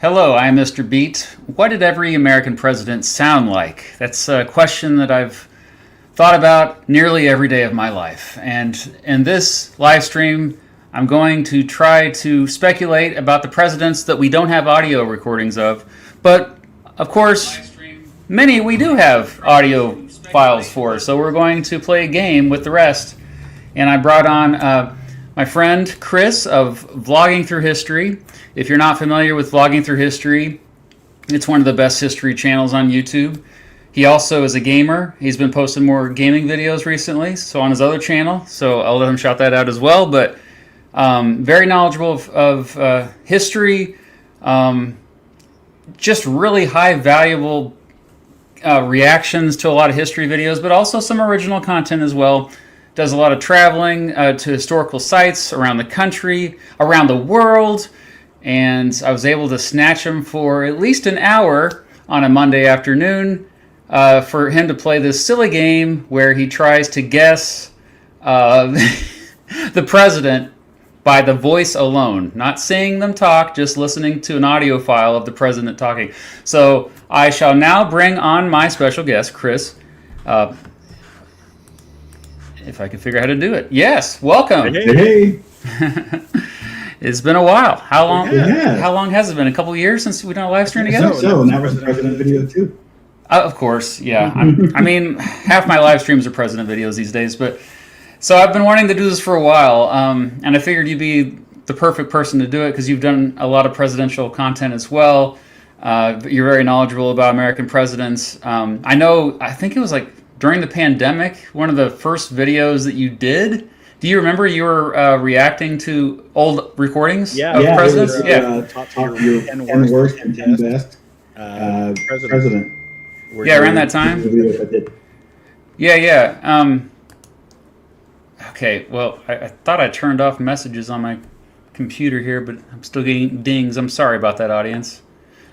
Hello, I'm Mr. Beat. What did every American president sound like? That's a question that I've thought about nearly every day of my life. And in this live stream, I'm going to try to speculate about the presidents that we don't have audio recordings of. But of course, many we do have audio files for. So we're going to play a game with the rest. And I brought on my friend Chris of Vlogging Through History. If you're not familiar with Vlogging Through History, it's one of the best history channels on YouTube. He also is a gamer. He's been posting more gaming videos recently, so on his other channel. So I'll let him shout that out as well. But very knowledgeable of history, just really high valuable reactions to a lot of history videos, but also some original content as well. Does a lot of traveling to historical sites around the country, around the world, and I was able to snatch him for at least an hour on a Monday afternoon for him to play this silly game where he tries to guess the president by the voice alone, not seeing them talk, just listening to an audio file of the president talking. So I shall now bring on my special guest, Chris. If I can figure out how to do it. Yes, welcome. Hey. It's been a while. How long? Yeah. How long has it been? A couple of years since we've done a live stream together. So and that was a president video too. Of course, yeah. I mean, half my live streams are president videos these days, but so I've been wanting to do this for a while, and I figured you'd be the perfect person to do it because you've done a lot of presidential content as well. You're very knowledgeable about American presidents. I think it was like during the pandemic, one of the first videos that you did. Do you remember you were reacting to old recordings of presidents? Top your 10 worst and 10 best president. Yeah, around that time. Yeah. Okay, well, I thought I turned off messages on my computer here, but I'm still getting dings. I'm sorry about that, audience.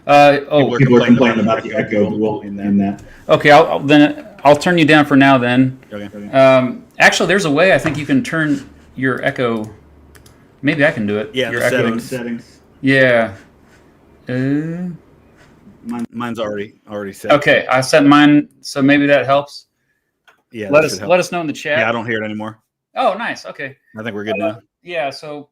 People are complaining about the echo in that. Okay, I'll turn you down for now then. Okay. Actually, there's a way I think you can turn your echo. Maybe I can do it. Yeah, your the Settings. Yeah. Mine's already set. Okay, I set mine, so maybe that helps. Yeah. Let us know in the chat. Yeah, I don't hear it anymore. Oh, nice. Okay. I think we're good now. Yeah. So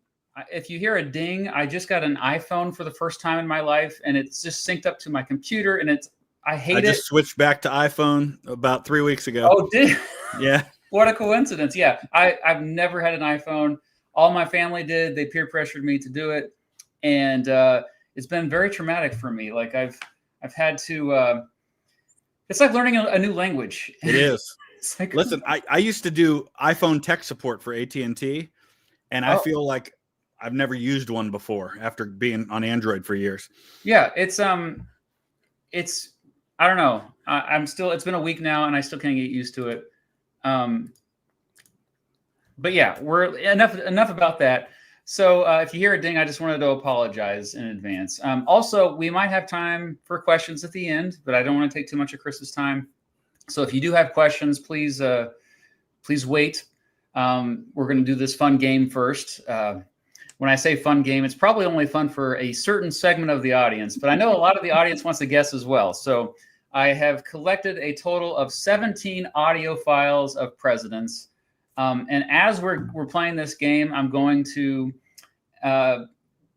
if you hear a ding, I just got an iPhone for the first time in my life, and it's just synced up to my computer, and I hate it. I just switched back to iPhone about 3 weeks ago. Oh, did? Yeah. What a coincidence. Yeah. I've never had an iPhone. All my family did. They peer pressured me to do it. And it's been very traumatic for me. Like I've had to, it's like learning a new language. It is. It's like, Listen, I used to do iPhone tech support for AT&T, and I feel like I've never used one before after being on Android for years. Yeah. It's I don't know. It's been a week now and I still can't get used to it. But yeah, we're enough about that. So if you hear a ding, I just wanted to apologize in advance. Also, we might have time for questions at the end, but I don't want to take too much of Chris's time. So if you do have questions, please wait. We're going to do this fun game first. When I say fun game, it's probably only fun for a certain segment of the audience, but I know a lot of the audience wants to guess as well. So I have collected a total of 17 audio files of presidents. And as we're playing this game, I'm going to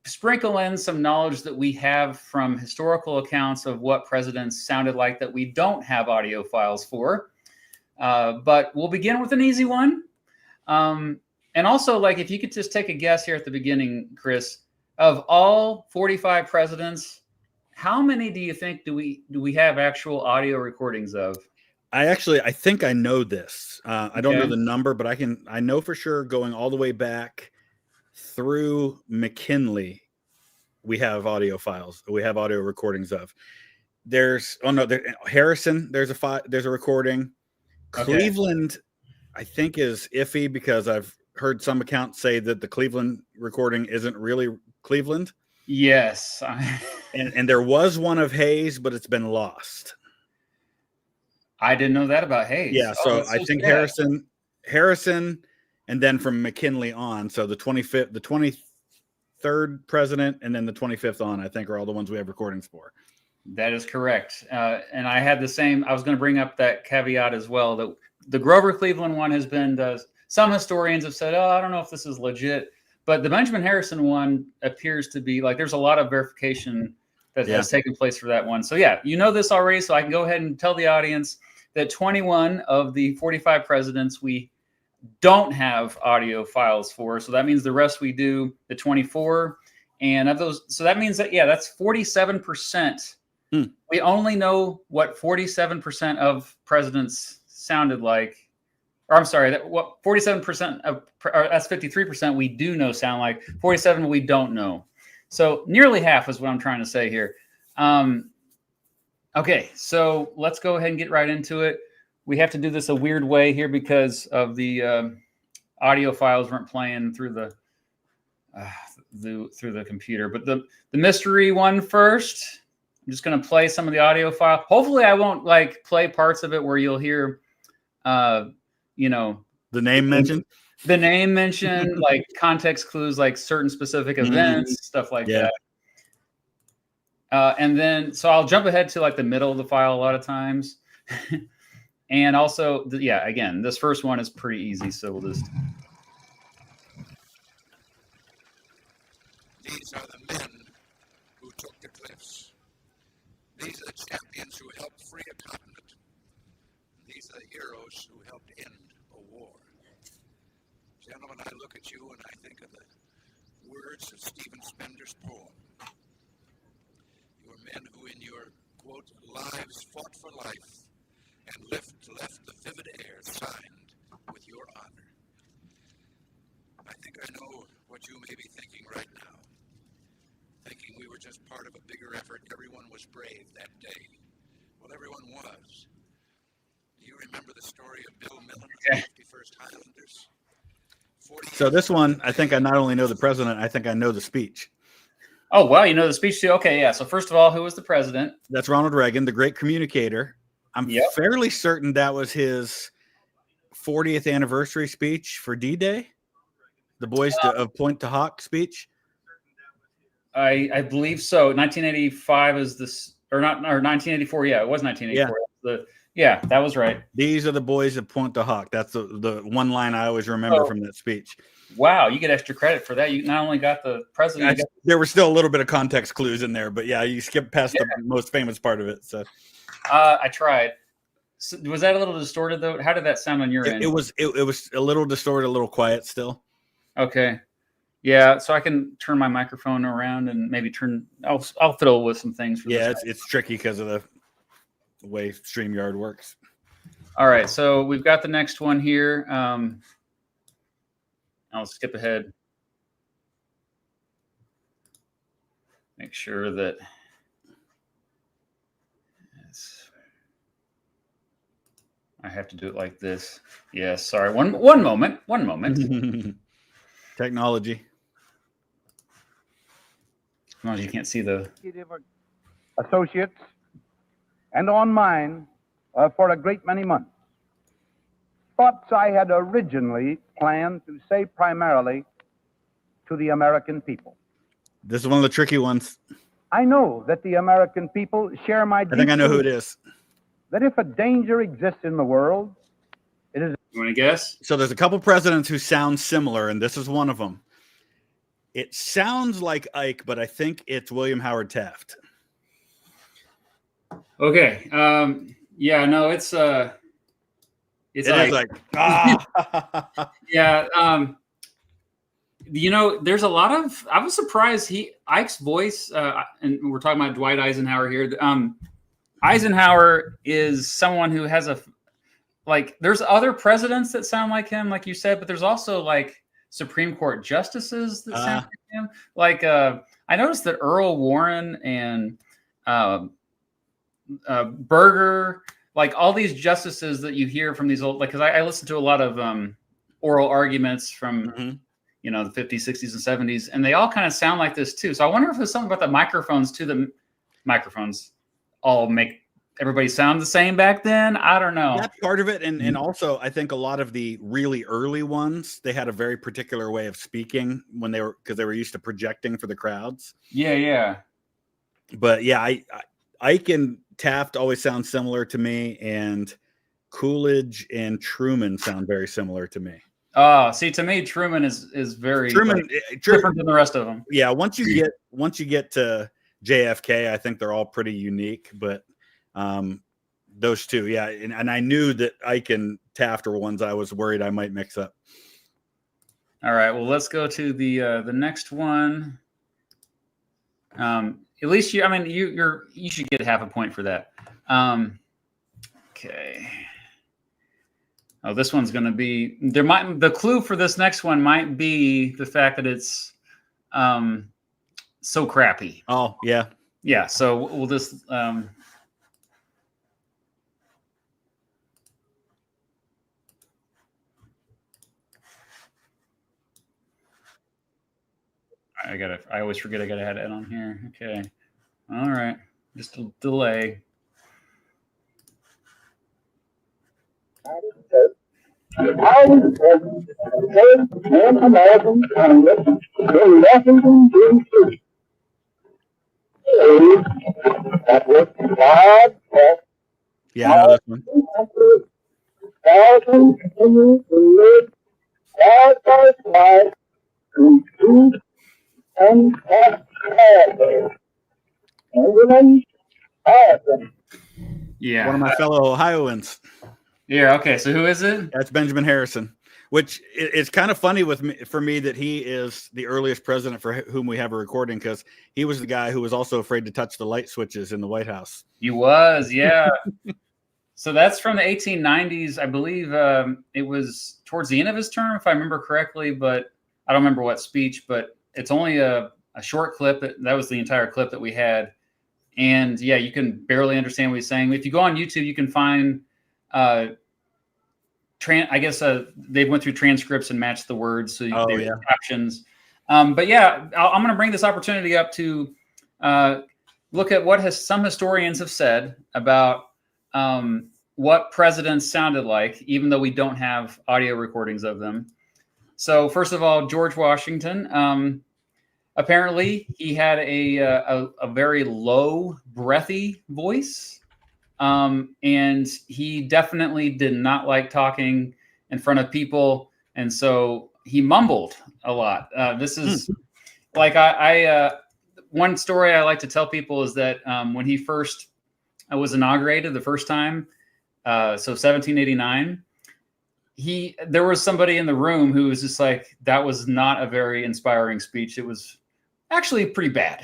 sprinkle in some knowledge that we have from historical accounts of what presidents sounded like that we don't have audio files for. But we'll begin with an easy one. And also, like, if you could just take a guess here at the beginning, Chris, of all 45 presidents, how many do you think do we have actual audio recordings of? I think I know this. I don't know the number, but I know for sure going all the way back through McKinley, we have audio files. We have audio recordings of. Harrison, there's a recording. Okay. Cleveland, I think, is iffy because I've heard some accounts say that the Cleveland recording isn't really Cleveland. Yes. And there was one of Hayes, but it's been lost. I didn't know that about Hayes. Yeah, so I think Harrison, and then from McKinley on. So the 25th, the 23rd president, and then the 25th on, I think, are all the ones we have recordings for. That is correct. And I had the same, I was going to bring up that caveat as well, that the Grover Cleveland one has been, some historians have said, oh, I don't know if this is legit, but the Benjamin Harrison one appears to be like, there's a lot of verification that has taken place for that one. So yeah, you know this already, so I can go ahead and tell the audience that 21 of the 45 presidents we don't have audio files for. So that means the rest we do, the 24. And of those, so that means that, yeah, that's 47%. We only know what 47% of presidents sounded like. Or I'm sorry, that what 47% of, or that's 53% we do know sound like. 47 we don't know. So nearly half is what I'm trying to say here. Okay, so let's go ahead and get right into it. We have to do this a weird way here because of the audio files weren't playing through the computer. But the mystery one first. I'm just going to play some of the audio file. Hopefully I won't like play parts of it where you'll hear, you know, the name mentioned, like context clues, like certain specific events, stuff like that. And then, so I'll jump ahead to like the middle of the file a lot of times. And also, yeah, again, this first one is pretty easy. So we'll just. These are the men who took the cliffs. These are the champions who helped free a continent. These are the heroes who helped end a war. Gentlemen, I look at you and I think of the words of Stephen Spender's poem. You are men who in your, quote, lives fought for life and left the vivid air signed with your honor. I think I know what you may be thinking right now. Thinking we were just part of a bigger effort. Everyone was brave that day. Well, everyone was. Do you remember the story of Bill Millen of the 51st Highlanders? So this one, I think I not only know the president, I think I know the speech. Oh, well, you know the speech too. Okay, yeah. So first of all, who was the president? That's Ronald Reagan, the great communicator. I'm fairly certain that was his 40th anniversary speech for D-Day, the Boys of Pointe du Hoc speech. I believe so. 1985 is this, or not, or 1984. Yeah, it was 1984. Yeah, that was right. These are the boys of Pointe du Hoc. That's the one line I always remember from that speech. Wow, you get extra credit for that. You not only got the president. There were still a little bit of context clues in there, but yeah, you skipped past the most famous part of it. So I tried. So, was that a little distorted though? How did that sound on your end? It was a little distorted, a little quiet still. Okay. Yeah, so I can turn my microphone around and maybe I'll fiddle with some things. It's tricky because of the way StreamYard works. All right, so we've got the next one here. I'll skip ahead. Make sure that I have to do it like this. Yes, sorry. One moment. Technology. As long as you can't see the associates and on mine for a great many months. Thoughts I had originally planned to say primarily to the American people. This is one of the tricky ones. I know that the American people share my deep I think I know who it belief is. that if a danger exists in the world, it is. You want to guess? So there's a couple presidents who sound similar, and this is one of them. It sounds like Ike, but I think it's William Howard Taft. Okay. Yeah, no, it's Ike. Yeah. You know, there's a lot of, I was surprised Ike's voice, and we're talking about Dwight Eisenhower here. Eisenhower is someone who has there's other presidents that sound like him, like you said, but there's also like Supreme Court justices that sound like him. Like, I noticed that Earl Warren and Berger, like all these justices that you hear from these old, like, because I listen to a lot of oral arguments from, the 50s, 60s, and 70s, and they all kind of sound like this too. So I wonder if there's something about the microphones too. The microphones all make everybody sound the same back then? I don't know. That's part of it. And also I think a lot of the really early ones, they had a very particular way of speaking because they were used to projecting for the crowds. Yeah. But yeah, Ike and Taft always sound similar to me, and Coolidge and Truman sound very similar to me. Oh, see, to me, Truman is very different than the rest of them. Yeah, once you get to JFK, I think they're all pretty unique. But those two, yeah, and I knew that Ike and Taft were ones I was worried I might mix up. All right, well, let's go to the next one. At least you should get half a point for that. Okay. Oh, this one's going to be the clue for this next one might be the fact that it's so crappy. Oh, yeah. Yeah, so we'll just I always forget I gotta add it on here. Okay. All right. Just a delay. American Congress in Washington, D.C. That was God. Yeah, I know this one. Thousands continue to live side by side in peace and prosperity. England, Harrison. Yeah. One of my fellow Ohioans. Yeah. Okay. So who is it? That's Benjamin Harrison, which is kind of funny for me that he is the earliest president for whom we have a recording, because he was the guy who was also afraid to touch the light switches in the White House. He was, yeah. So that's from the 1890s. I believe it was towards the end of his term, if I remember correctly, but I don't remember what speech, but it's only a short clip. That was the entire clip that we had. And yeah, you can barely understand what he's saying. If you go on YouTube, you can find I guess they went through transcripts and matched the words, so they have captions. But yeah, I'm going to bring this opportunity up to look at what some historians have said about what presidents sounded like, even though we don't have audio recordings of them. So first of all, George Washington. Apparently, he had a very low, breathy voice. And he definitely did not like talking in front of people. And so he mumbled a lot. This is like one story I like to tell people is that when he first was inaugurated the first time, so 1789, there was somebody in the room who was just like, that was not a very inspiring speech. It was actually pretty bad.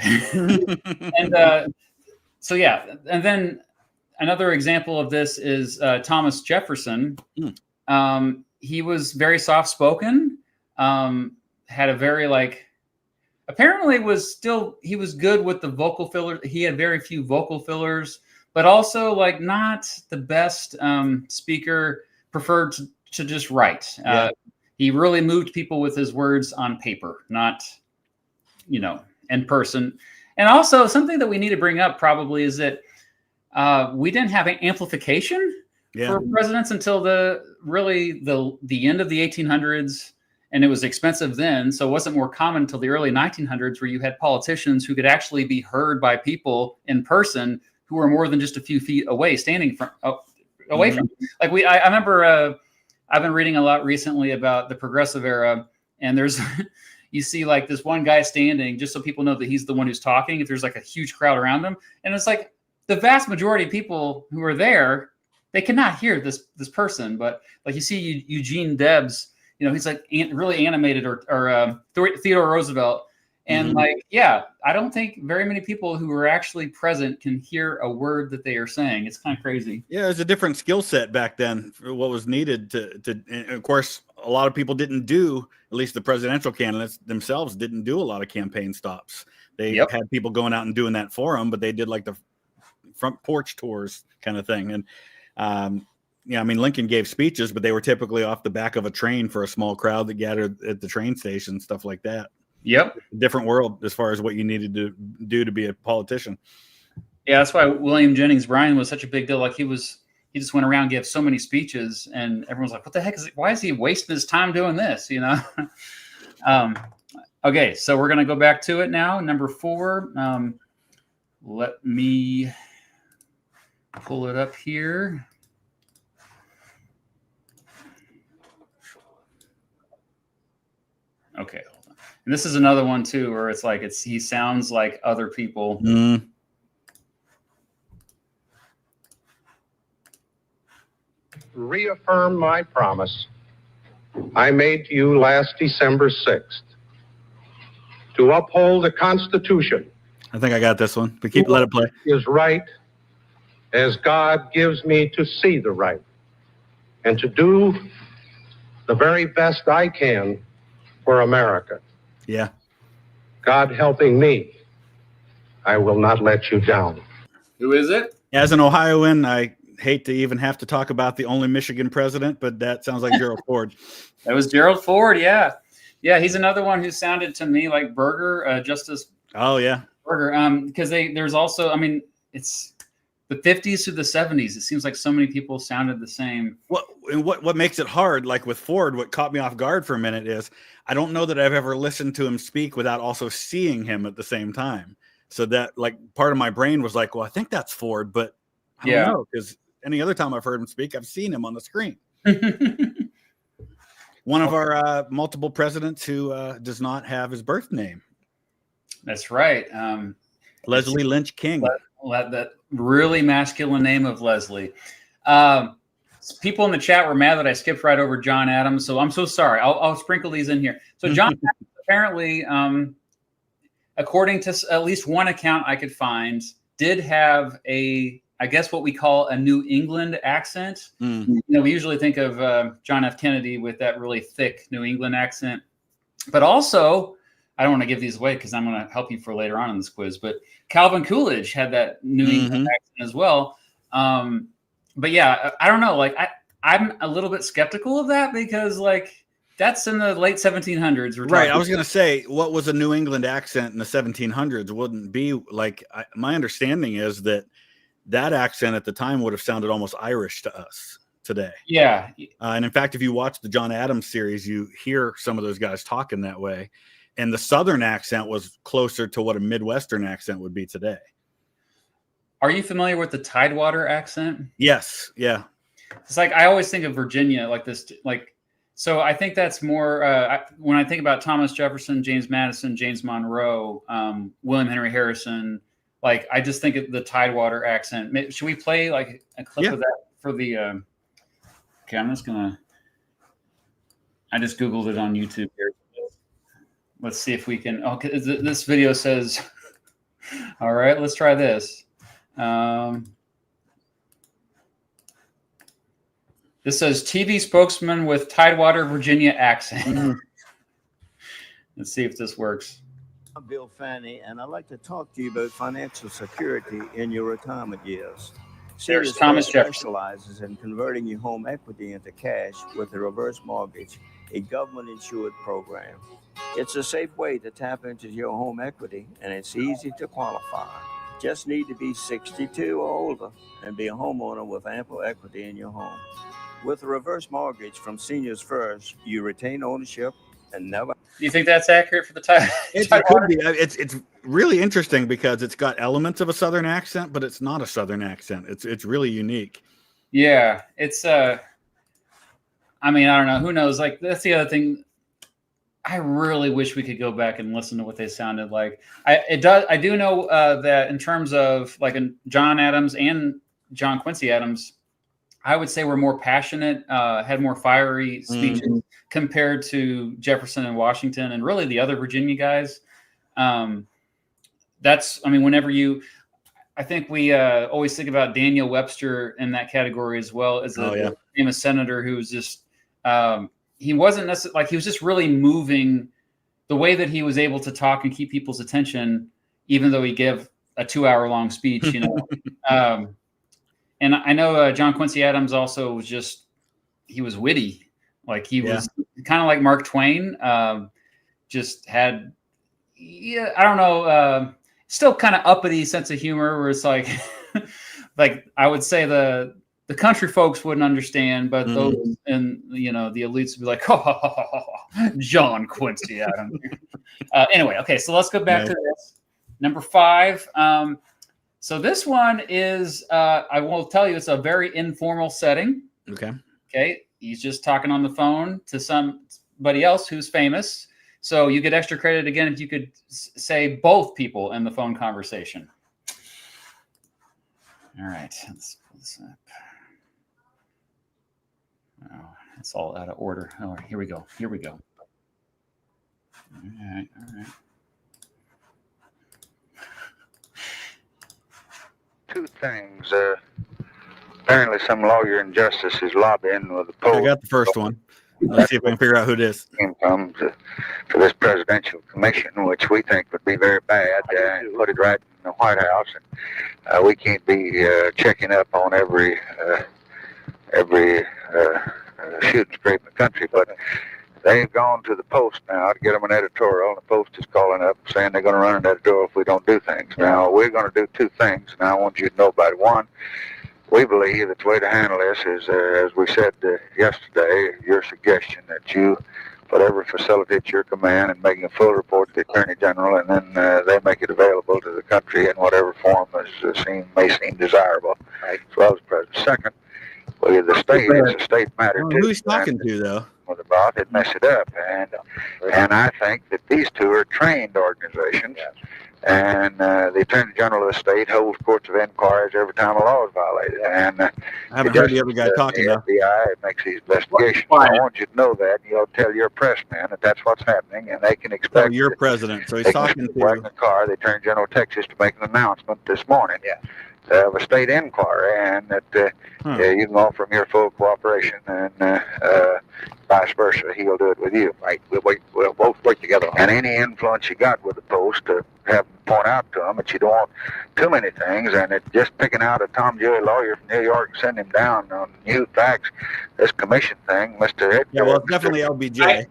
And so, yeah. And then another example of this is Thomas Jefferson. He was very soft-spoken, had a very apparently he was good with the vocal filler. He had very few vocal fillers, but also not the best speaker, preferred to just write. He really moved people with his words on paper, not, in person. And also something that we need to bring up probably is that we didn't have amplification for presidents until the end of the 1800s, and it was expensive then. So it wasn't more common until the early 1900s, where you had politicians who could actually be heard by people in person who were more than just a few feet away, standing away from. I remember I've been reading a lot recently about the Progressive Era, and there's you see this one guy standing just so people know that he's the one who's talking. If there's a huge crowd around him, and it's the vast majority of people who are there, they cannot hear this person. But you see Eugene Debs, he's really animated, or Theodore Roosevelt. And I don't think very many people who are actually present can hear a word that they are saying. It's kind of crazy. Yeah, it was a different skill set back then for what was needed to and of course, a lot of people didn't do, at least the presidential candidates themselves didn't do a lot of campaign stops. They had people going out and doing that for them, but they did the front porch tours kind of thing. And Lincoln gave speeches, but they were typically off the back of a train for a small crowd that gathered at the train station, stuff like that. Yep. Different world as far as what you needed to do to be a politician. Yeah, that's why William Jennings Bryan was such a big deal. Like he just went around and gave so many speeches, and everyone's like, "What the heck is it? Why is he wasting his time doing this?" You know. Okay, so we're gonna go back to it now. Number 4. Let me pull it up here. Okay, hold on. And this is another one too, where it's like he sounds like other people. Reaffirm my promise I made to you last December 6th to uphold the Constitution. I think I got this one, but let it play. Is right as God gives me to see the right and to do the very best I can for America. Yeah. God helping me, I will not let you down. Who is it? As an Ohioan, I hate to even have to talk about the only Michigan president, but that sounds like Gerald Ford. That was Gerald Ford. Yeah. Yeah. He's another one who sounded to me like Berger, Justice. Oh yeah. Berger. Because there's also, I mean, it's the 50s to the 70s. It seems like so many people sounded the same. What makes it hard, like with Ford, what caught me off guard for a minute is I don't know that I've ever listened to him speak without also seeing him at the same time. So that like part of my brain was like, well, I think that's Ford, but I don't know, because any other time I've heard him speak, I've seen him on the screen. One of our multiple presidents who does not have his birth name. That's right. Leslie Lynch King. That really masculine name of Leslie. People in the chat were mad that I skipped right over John Adams, so I'm so sorry. I'll sprinkle these in here. So John Adams apparently, according to at least one account I could find, did have I guess what we call a New England accent. You know, we usually think of John F. Kennedy with that really thick New England accent, but also, I don't want to give these away because I'm going to help you for later on in this quiz, but Calvin Coolidge had that New England accent as well. But yeah, I don't know. Like I'm a little bit skeptical of that because like that's in the late 1700s. Right. I was going to say, what was a New England accent in the 1700s wouldn't be like, my understanding is that accent at the time would have sounded almost Irish to us today. Yeah. And in fact, if you watch the John Adams series, you hear some of those guys talking that way. And the Southern accent was closer to what a Midwestern accent would be today. Are you familiar with the Tidewater accent? Yes. Yeah. It's like, I always think of Virginia like this, like, so I think that's more, when I think about Thomas Jefferson, James Madison, James Monroe, William Henry Harrison, like, I just think of the Tidewater accent. Should we play like a clip of that for the, okay, I just Googled it on YouTube here. Let's see if we can, okay, this video says, all right, let's try this. This says TV spokesman with Tidewater, Virginia accent. Let's see if this works. I'm Bill Fanny, and I'd like to talk to you about financial security in your retirement years. There's Thomas Jefferson. Specializes in converting your home equity into cash with a reverse mortgage, a government-insured program. It's a safe way to tap into your home equity, and it's easy to qualify. Just need to be 62 or older and be a homeowner with ample equity in your home. With a reverse mortgage from Seniors First, you retain ownership and never. Do you think that's accurate for the time? It could be. It's really interesting because it's got elements of a Southern accent, but it's not a Southern accent. It's really unique. Yeah, it's I mean, I don't know. Who knows? Like, that's the other thing. I really wish we could go back and listen to what they sounded like. I do know that in terms of like John Adams and John Quincy Adams, I would say were more passionate, had more fiery speeches compared to Jefferson and Washington and really the other Virginia guys. That's, I mean, I think we always think about Daniel Webster in that category as well as a famous senator who was just, he wasn't necessarily like, he was just really moving the way that he was able to talk and keep people's attention, even though he gave a 2-hour long speech, you know. And I know John Quincy Adams also was he was witty. Like he was kind of like Mark Twain, just had, I don't know. still kind of uppity sense of humor where it's like, like I would say the country folks wouldn't understand, but those in the elites would be like, oh, John Quincy Adams. Anyway, okay, so let's go back to this. Number 5. So this one is, I will tell you, it's a very informal setting. Okay. He's just talking on the phone to somebody else who's famous. So you get extra credit again if you could say both people in the phone conversation. All right, let's pull this up. Oh, it's all out of order. Oh, here we go. All right. Two things. Apparently, some lawyer in justice is lobbying with the Pope. I got the first one. Let's see if we can figure out who it is. Income for this presidential commission, which we think would be very bad. Put it right in the White House, and we can't be checking up on every shooting scrape in the country. But they've gone to the Post now to get them an editorial, and the Post is calling up saying they're going to run an editorial if we don't do things. Now, we're going to do two things, and I want you to know about it. One, we believe that the way to handle this is, as we said yesterday, your suggestion that you whatever facility at your command and making a full report to the Attorney General, and then they make it available to the country in whatever form may seem desirable, as well as President. Second, well, the state is a state matter too. Who he's talking to, though? About it, mess it up, and I think that these two are trained organizations. And the Attorney General of the state holds courts of inquiries every time a law is violated. And I haven't heard the other guy talking. The FBI makes these investigations. I want you to know that. You'll tell your press man that that's what's happening, and they can expect. So you're president, so he's talking to. In the car, the Attorney General of Texas to make an announcement this morning. Of a state inquiry, and that you can offer him your full cooperation, and vice versa. He'll do it with you. Right? We'll both work together. And any influence you got with the Post to have them point out to them that you don't want too many things, and it just picking out a Tom Dewey lawyer from New York and send him down on new facts. This commission thing, Mr. Edgar. Yeah, well, it's definitely LBJ.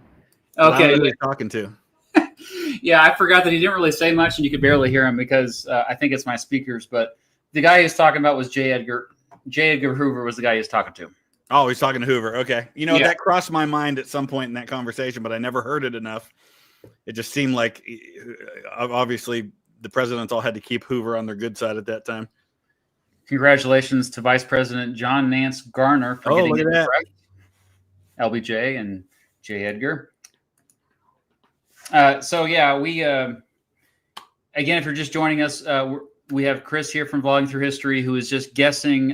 Okay. Who he's talking to. Yeah, I forgot that he didn't really say much, and you could barely hear him because I think it's my speakers, but. The guy he was talking about was J. Edgar Hoover was the guy he was talking to. Oh, he's talking to Hoover. Okay. That crossed my mind at some point in that conversation, but I never heard it enough. It just seemed like, obviously, the presidents all had to keep Hoover on their good side at that time. Congratulations to Vice President John Nance Garner for getting it right. LBJ and J. Edgar. We again, if you're just joining us, we have Chris here from Vlogging Through History, who is just guessing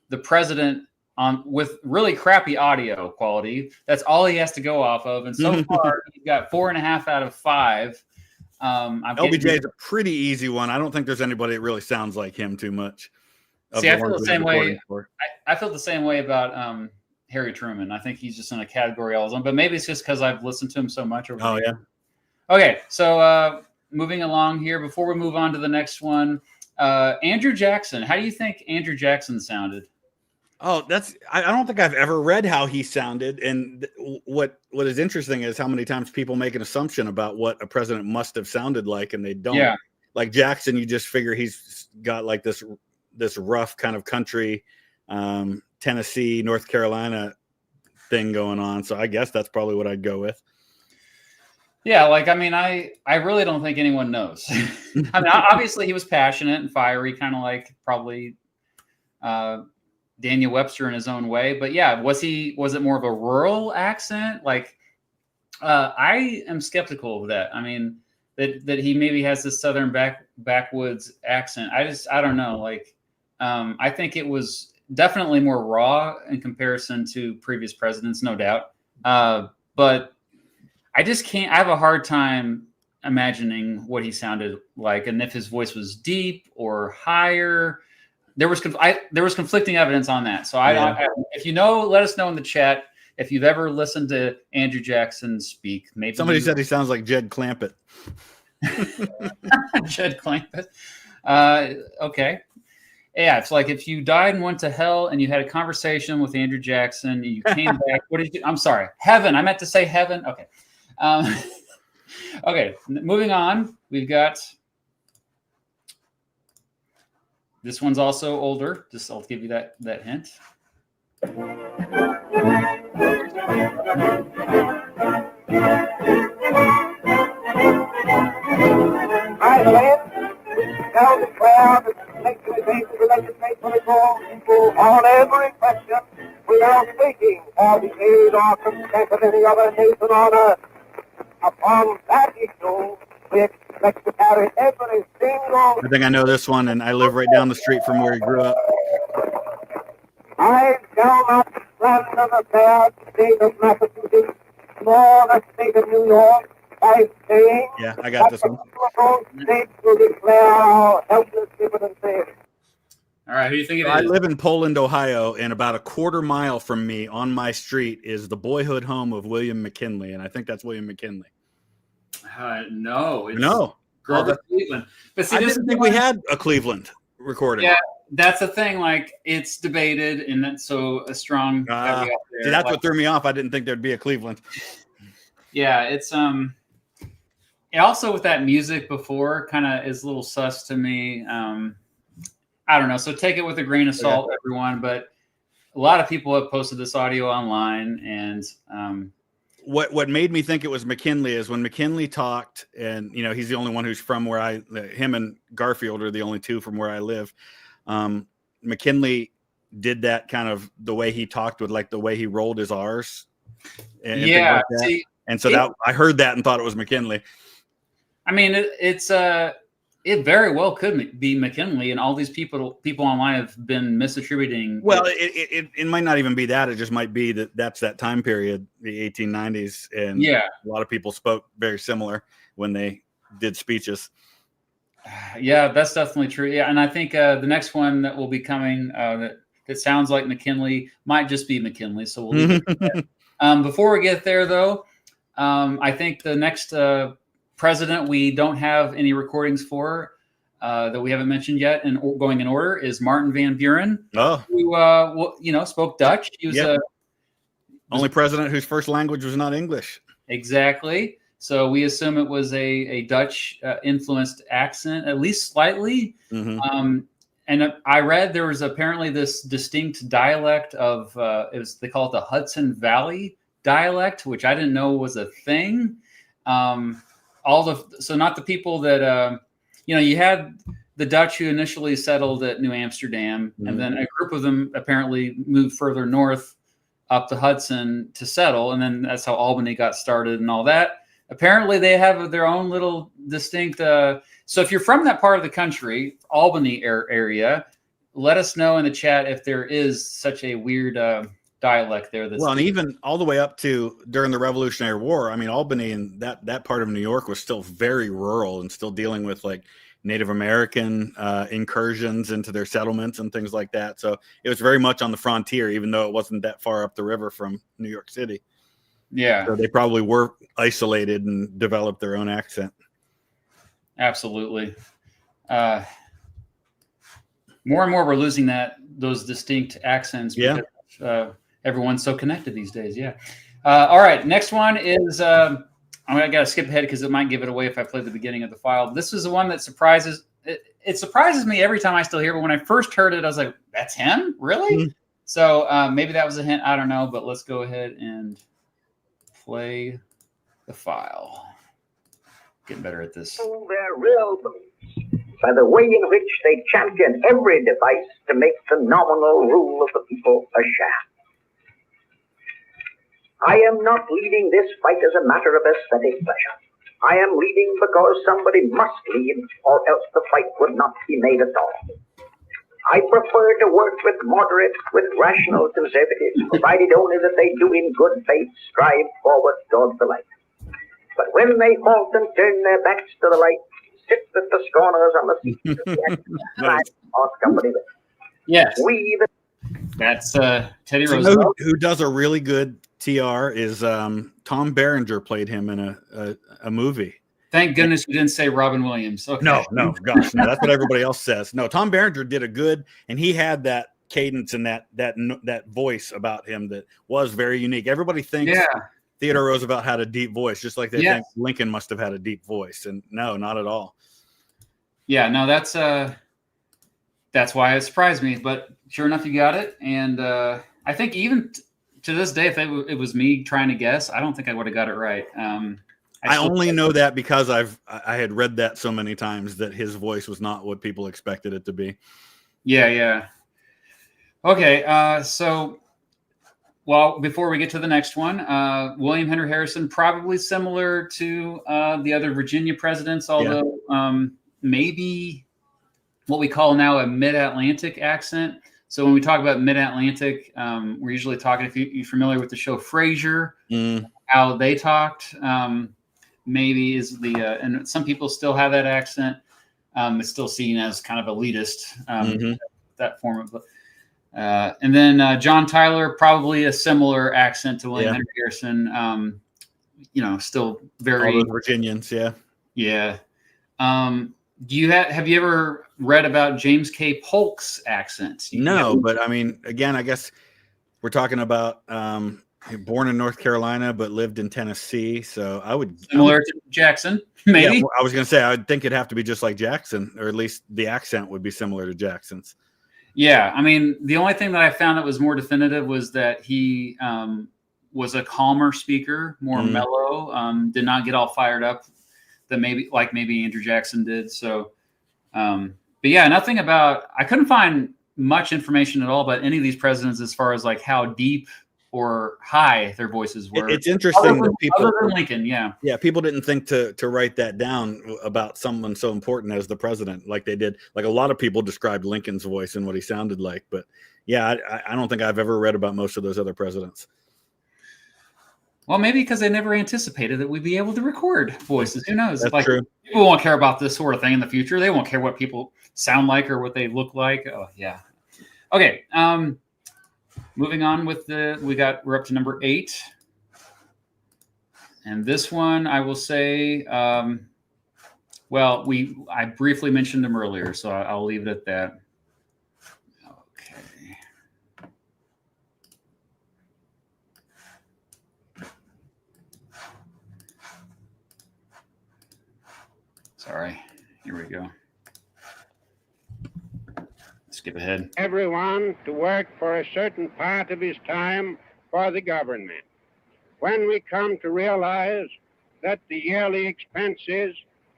the president with really crappy audio quality. That's all he has to go off of. And so far, he's got 4.5 out of 5. LBJ is a pretty easy one. I don't think there's anybody that really sounds like him too much. See, I feel the same way. I feel the same way about Harry Truman. I think he's just in a category all his own. But maybe it's just because I've listened to him so much over the years. Okay, so moving along here, before we move on to the next one, Andrew Jackson. How do you think Andrew Jackson sounded? Oh, I don't think I've ever read how he sounded. And what is interesting is how many times people make an assumption about what a president must have sounded like, and they don't. Yeah. Like Jackson, you just figure he's got like this rough kind of country, Tennessee, North Carolina thing going on. So I guess that's probably what I'd go with. Yeah, I really don't think anyone knows. I mean, obviously he was passionate and fiery, kind of like probably Daniel Webster in his own way. But yeah, was it more of a rural accent? I am skeptical of that. I mean, that he maybe has this southern backwoods accent. I don't know. I think it was definitely more raw in comparison to previous presidents, no doubt. But I just can't. I have a hard time imagining what he sounded like, and if his voice was deep or higher. There was conflicting evidence on that. So if you know, let us know in the chat if you've ever listened to Andrew Jackson speak. Maybe somebody said he sounds like Jed Clampett. Jed Clampett. Okay. Yeah, it's like if you died and went to hell and you had a conversation with Andrew Jackson and you came back. What did you? I'm sorry, heaven. I meant to say heaven. Okay. Okay. Moving on. We've got This one's also older. Just I'll give you that hint. I said, now declare that the election is aimed to legislate for people on every question without speaking for the aid or consent of any other nation on earth. Upon that issue, we expect to carry every single... I think I know this one, and I live right down the street from where he grew up. I shall not slander the fair state of Massachusetts, nor the state of New York, by saying Yeah, I got this one. that states will declare our helpless impotency. All right, who do you think it is? I live in Poland, Ohio, and about a quarter mile from me on my street is the boyhood home of William McKinley, and I think that's William McKinley. No, it's No. Grover Cleveland. But see, I this didn't is think we had a Cleveland recording. Yeah, that's the thing. Like, it's debated, and that's so a strong. caveat there. See, that's Like, what threw me off. I didn't think there'd be a Cleveland. Yeah, it's and also with that music before kind of is a little sus to me. I don't know. So take it with a grain of salt, everyone. But a lot of people have posted this audio online, and What made me think it was McKinley is when McKinley talked, and he's the only one who's from where him and Garfield are the only two from where I live. McKinley did that kind of the way he talked with like the way he rolled his R's. And yeah, like that. see, And so that I heard that and thought it was McKinley. I mean, it very well could be McKinley, and all these people online have been misattributing. Well, it might not even be that. It just might be that's that time period, the 1890s, and yeah, a lot of people spoke very similar when they did speeches. Yeah, that's definitely true. Yeah, and I think the next one that will be coming that sounds like McKinley might just be McKinley. So we'll leave it at that. Before we get there, though, I think the next president we don't have any recordings for that we haven't mentioned yet, and going in order is Martin Van Buren, who spoke Dutch. He was only president whose first language was not English. Exactly. So we assume it was a Dutch influenced accent, at least slightly. Mm-hmm. And I read there was apparently this distinct dialect of they call it the Hudson Valley dialect, which I didn't know was a thing. So not the people that you had the Dutch who initially settled at New Amsterdam, Mm-hmm. and then a group of them apparently moved further north up the Hudson to settle, and then that's how Albany got started and all that. Apparently, they have their own little distinct. So if you're from that part of the country, Albany area, let us know in the chat if there is such a weird dialect there. Well, and even all the way up to during the Revolutionary War, I mean, Albany and that part of New York was still very rural and still dealing with like Native American incursions into their settlements and things like that. So it was very much on the frontier, even though it wasn't that far up the river from New York City. Yeah. So they probably were isolated and developed their own accent. Absolutely. More and more we're losing those distinct accents because everyone's so connected these days. Yeah. All right. Next one is I got to skip ahead because it might give it away if I play the beginning of the file. This is the one that surprises. It surprises me every time I still hear it. But when I first heard it, I was like, that's him? Really? Mm-hmm. So maybe that was a hint. I don't know. But let's go ahead and play the file. Getting better at this. Their real beliefs by the way in which they champion every device to make the nominal rule of the people a sham. I am not leading this fight as a matter of aesthetic pleasure. I am leading because somebody must lead, or else the fight would not be made at all. I prefer to work with moderate, with rational conservatives, provided only that they do in good faith strive forward toward the light. But when they halt and turn their backs to the light, sit with the scorners on the seats of the end, or company with. Yes. That's Teddy Roosevelt. Who does a really good TR is Tom Berenger played him in a movie. Thank goodness you didn't say Robin Williams. Okay. No, gosh, no, that's what everybody else says. No, Tom Berenger did a good, and he had that cadence and that voice about him that was very unique. Everybody thinks Theodore Roosevelt had a deep voice, just like they think Lincoln must have had a deep voice, and no, not at all. Yeah, no, that's that's why it surprised me. But sure enough, you got it. And I think even to this day, if it was me trying to guess, I don't think I would have got it right. I only know that because I had read that so many times that his voice was not what people expected it to be. Yeah. Okay, so well, before we get to the next one, William Henry Harrison, probably similar to the other Virginia presidents, although maybe what we call now a mid-Atlantic accent. So when we talk about mid-Atlantic, we're usually talking, if you're familiar with the show Frasier, how they talked, maybe is and some people still have that accent. It's still seen as kind of elitist, that form of. And then John Tyler, probably a similar accent to William Henry Harrison. Still very all those Virginians. Yeah. Do you have you ever read about James K. Polk's accent? No, but I mean, again, I guess we're talking about born in North Carolina but lived in Tennessee. So I would similar to Jackson, maybe. Yeah, I was going to say I would think it'd have to be just like Jackson, or at least the accent would be similar to Jackson's. Yeah, I mean, the only thing that I found that was more definitive was that he was a calmer speaker, more mellow, did not get all fired up than maybe Andrew Jackson did. So, but yeah, I couldn't find much information at all about any of these presidents as far as like how deep or high their voices were. It's interesting that people, other than Lincoln, people didn't think to write that down about someone so important as the president, like they did. Like a lot of people described Lincoln's voice and what he sounded like, but yeah, I don't think I've ever read about most of those other presidents. Well, maybe because they never anticipated that we'd be able to record voices. Who knows? That's true. People won't care about this sort of thing in the future. They won't care what people sound like or what they look like. Oh, yeah. Okay. Moving on with we're up to number 8. And this one, I will say, I briefly mentioned him earlier, so I'll leave it at that. Okay. Sorry. Here we go. Skip ahead. Everyone to work for a certain part of his time for the government. When we come to realize that the yearly expenses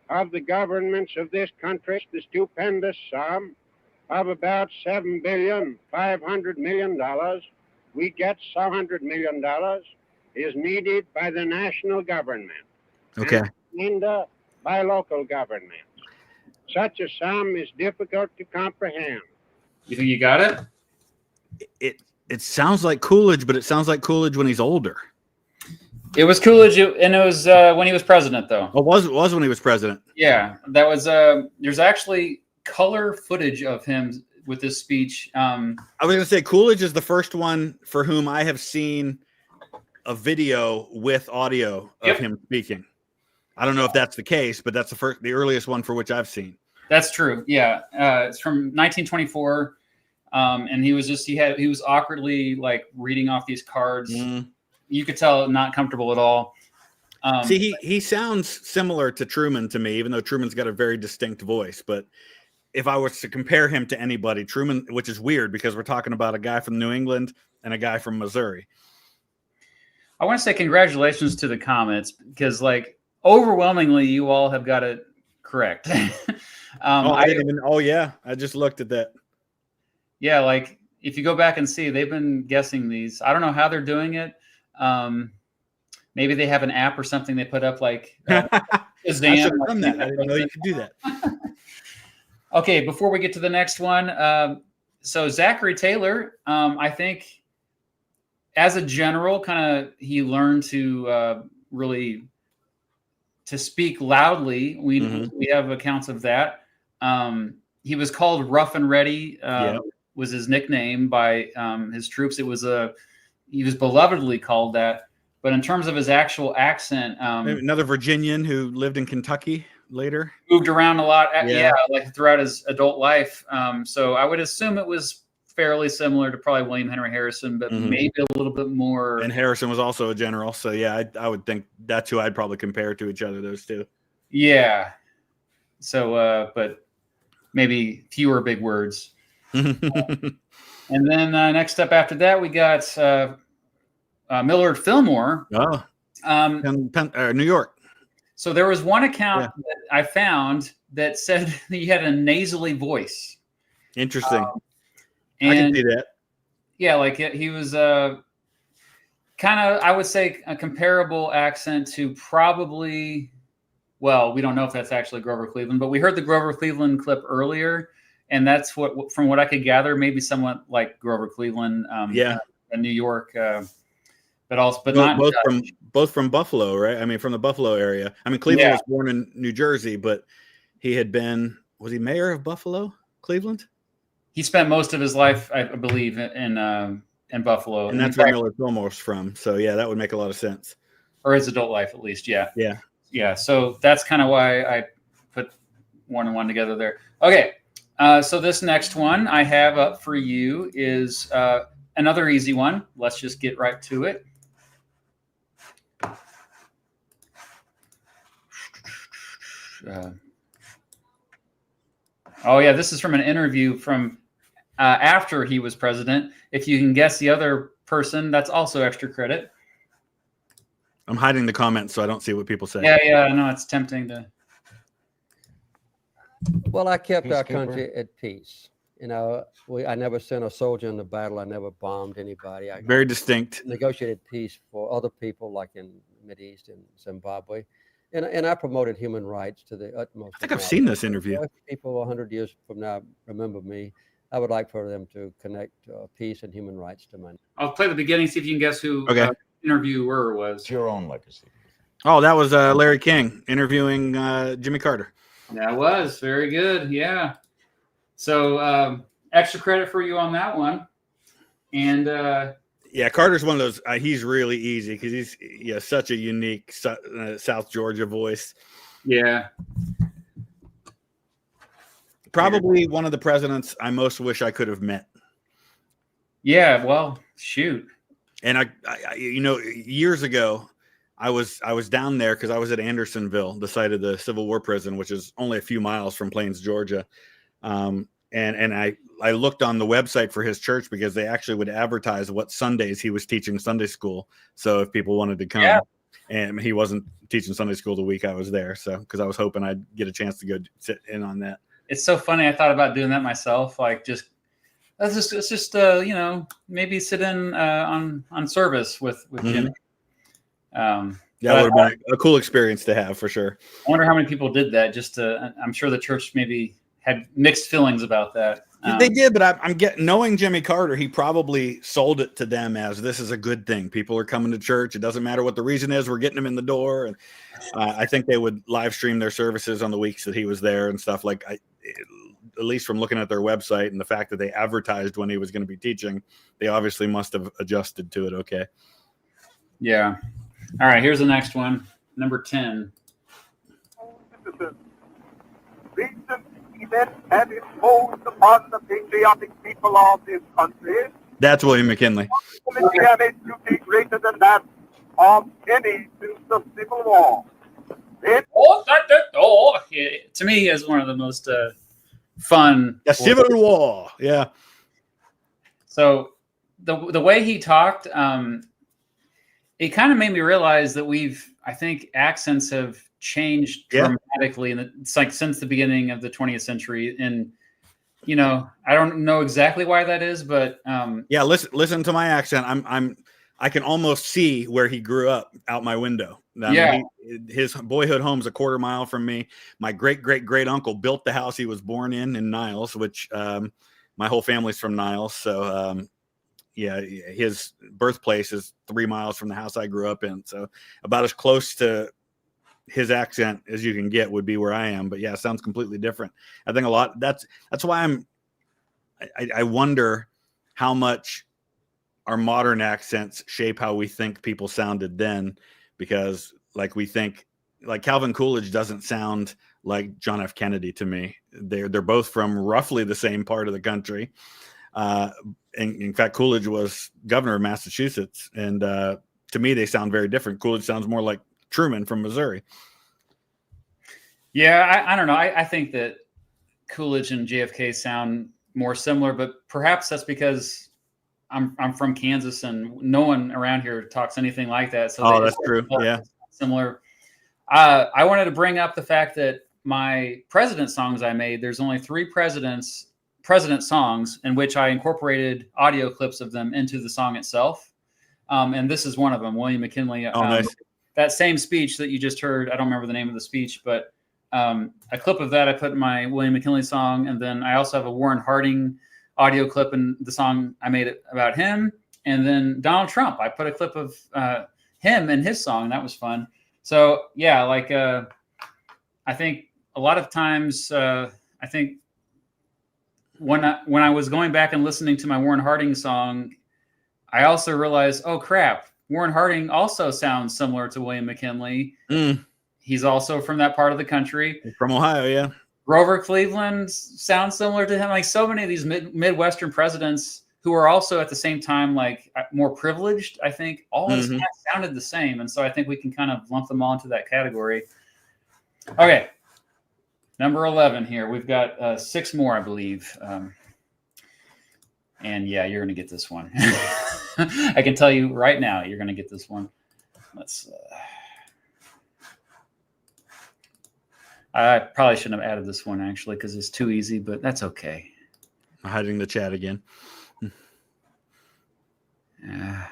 of the governments of this country, the stupendous sum of about $7.5 billion, we get $700 million is needed by the national government. Okay. And by local governments. Such a sum is difficult to comprehend. You think you got it? It sounds like Coolidge, but it sounds like Coolidge when he's older. It was Coolidge, and it was when he was president, though. Oh, it was when he was president. Yeah, that was. There's actually color footage of him with this speech. I was going to say Coolidge is the first one for whom I have seen a video with audio of him speaking. I don't know if that's the case, but that's the earliest one for which I've seen. That's true. Yeah, it's from 1924, and he was awkwardly like reading off these cards. You could tell not comfortable at all. See, he sounds similar to Truman to me, even though Truman's got a very distinct voice. But if I was to compare him to anybody, Truman, which is weird because we're talking about a guy from New England and a guy from Missouri. I want to say congratulations to the comments because, like, overwhelmingly, you all have got it correct. I didn't even. Oh yeah, I just looked at that. Yeah, like if you go back and see, they've been guessing these. I don't know how they're doing it. Maybe they have an app or something they put up like. I should have done that. I didn't know you could do that. Okay, before we get to the next one, so Zachary Taylor, I think, as a general, kind of he learned to really to speak loudly. We have accounts of that. He was called Rough and Ready. Was his nickname by his troops. He was belovedly called that. But in terms of his actual accent, another Virginian who lived in Kentucky later, moved around a lot. Like throughout his adult life. So I would assume it was fairly similar to probably William Henry Harrison, but maybe a little bit more. And Harrison was also a general, so yeah, I would think that's who I'd probably compare to each other. Those two. Yeah. So, but maybe fewer big words. And then next up after that, we got Millard Fillmore. Oh, New York. So there was one account that I found that said he had a nasally voice. Interesting. And I can see that. Yeah, like he was kind of, I would say, a comparable accent to probably, well, we don't know if that's actually Grover Cleveland, but we heard the Grover Cleveland clip earlier, and that's what, from what I could gather, maybe somewhat like Grover Cleveland, in New York, but also, but not both from Buffalo, right? I mean, from the Buffalo area. I mean, Cleveland was born in New Jersey, but he had been, was he mayor of Buffalo, Cleveland? He spent most of his life, I believe, in Buffalo, and that's where Millard Fillmore's from. So yeah, that would make a lot of sense. Or his adult life, at least. Yeah. Yeah. Yeah. So that's kind of why I put one and one together there. Okay. So this next one I have up for you is another easy one. Let's just get right to it. Oh yeah, this is from an interview from after he was president. If you can guess the other person, that's also extra credit. I'm hiding the comments so I don't see what people say. Yeah, I know it's tempting to. Well, I kept our country at peace. You know, I never sent a soldier into battle. I never bombed anybody. I Very distinct. negotiated peace for other people, like in Mideast and Zimbabwe. And I promoted human rights to the utmost. I think I've seen this interview. If people 100 years from now remember me, I would like for them to connect peace and human rights to my. I'll play the beginning, see if you can guess who interviewer was. Your own legacy. Oh, that was Larry King interviewing Jimmy Carter. That was very good. Yeah. So extra credit for you on that one. And yeah, Carter's one of those. He's really easy because he's such a unique South Georgia voice. Yeah. Probably one of the presidents I most wish I could have met. Yeah. Well, shoot. And I years ago, I was down there because I was at Andersonville, the site of the Civil War prison, which is only a few miles from Plains, Georgia. And I looked on the website for his church because they actually would advertise what Sundays he was teaching Sunday school. So if people wanted to come, and he wasn't teaching Sunday school the week I was there. So, because I was hoping I'd get a chance to go sit in on that. It's so funny. I thought about doing that myself. Like let's just maybe sit in on service with Jimmy. That would have been a cool experience to have for sure. I wonder how many people did that. I'm sure the church maybe had mixed feelings about that. They did, but I'm knowing Jimmy Carter, he probably sold it to them as this is a good thing. People are coming to church. It doesn't matter what the reason is. We're getting them in the door. And I think they would live stream their services on the weeks that he was there and stuff. Like at least from looking at their website and the fact that they advertised when he was going to be teaching, they obviously must have adjusted to it. Okay. Yeah. All right. Here's the next one. Number 10. Recent events have imposed upon the patriotic people of this country That's William McKinley. a duty greater than that of any since the Civil War. To me, is one of the most fun. The Civil War. Yeah. So the way he talked, it kind of made me realize that I think accents have changed dramatically, and it's like since the beginning of the 20th century. And I don't know exactly why that is, but listen to my accent. I can almost see where he grew up out my window. His boyhood home's a quarter mile from me. My great uncle built the house he was born in Niles, which my whole family's from Niles. So his birthplace is 3 miles from the house I grew up in. So about as close to his accent as you can get would be where I am. But yeah, it sounds completely different. I think a lot. That's why I wonder how much our modern accents shape how we think people sounded then, because like we think like Calvin Coolidge doesn't sound like John F. Kennedy to me. They're both from roughly the same part of the country. In fact, Coolidge was governor of Massachusetts, and to me, they sound very different. Coolidge sounds more like Truman from Missouri. Yeah, I don't know. I think that Coolidge and JFK sound more similar, but perhaps that's because I'm from Kansas and no one around here talks anything like that. So that's true. Yeah. Similar. I wanted to bring up the fact that my president songs I made, there's only 3 president songs in which I incorporated audio clips of them into the song itself. And this is one of them, William McKinley. Nice. That same speech that you just heard, I don't remember the name of the speech, but a clip of that I put in my William McKinley song. And then I also have a Warren Harding audio clip in the song I made it about him. And then Donald Trump, I put a clip of him and his song. That was fun. So yeah, like I think a lot of times, I think when I was going back and listening to my Warren Harding song, I also realized, oh crap, Warren Harding also sounds similar to William McKinley. He's also from that part of the country. From Ohio, yeah. Grover Cleveland sounds similar to him. Like so many of these Midwestern presidents who are also at the same time like more privileged, I think all his kind of sounded the same. And so I think we can kind of lump them all into that category. Okay. Number 11 here. We've got 6 more, I believe. And yeah, you're going to get this one. I can tell you right now, you're going to get this one. Let's. I probably shouldn't have added this one actually because it's too easy, but that's okay. I'm hiding the chat again. I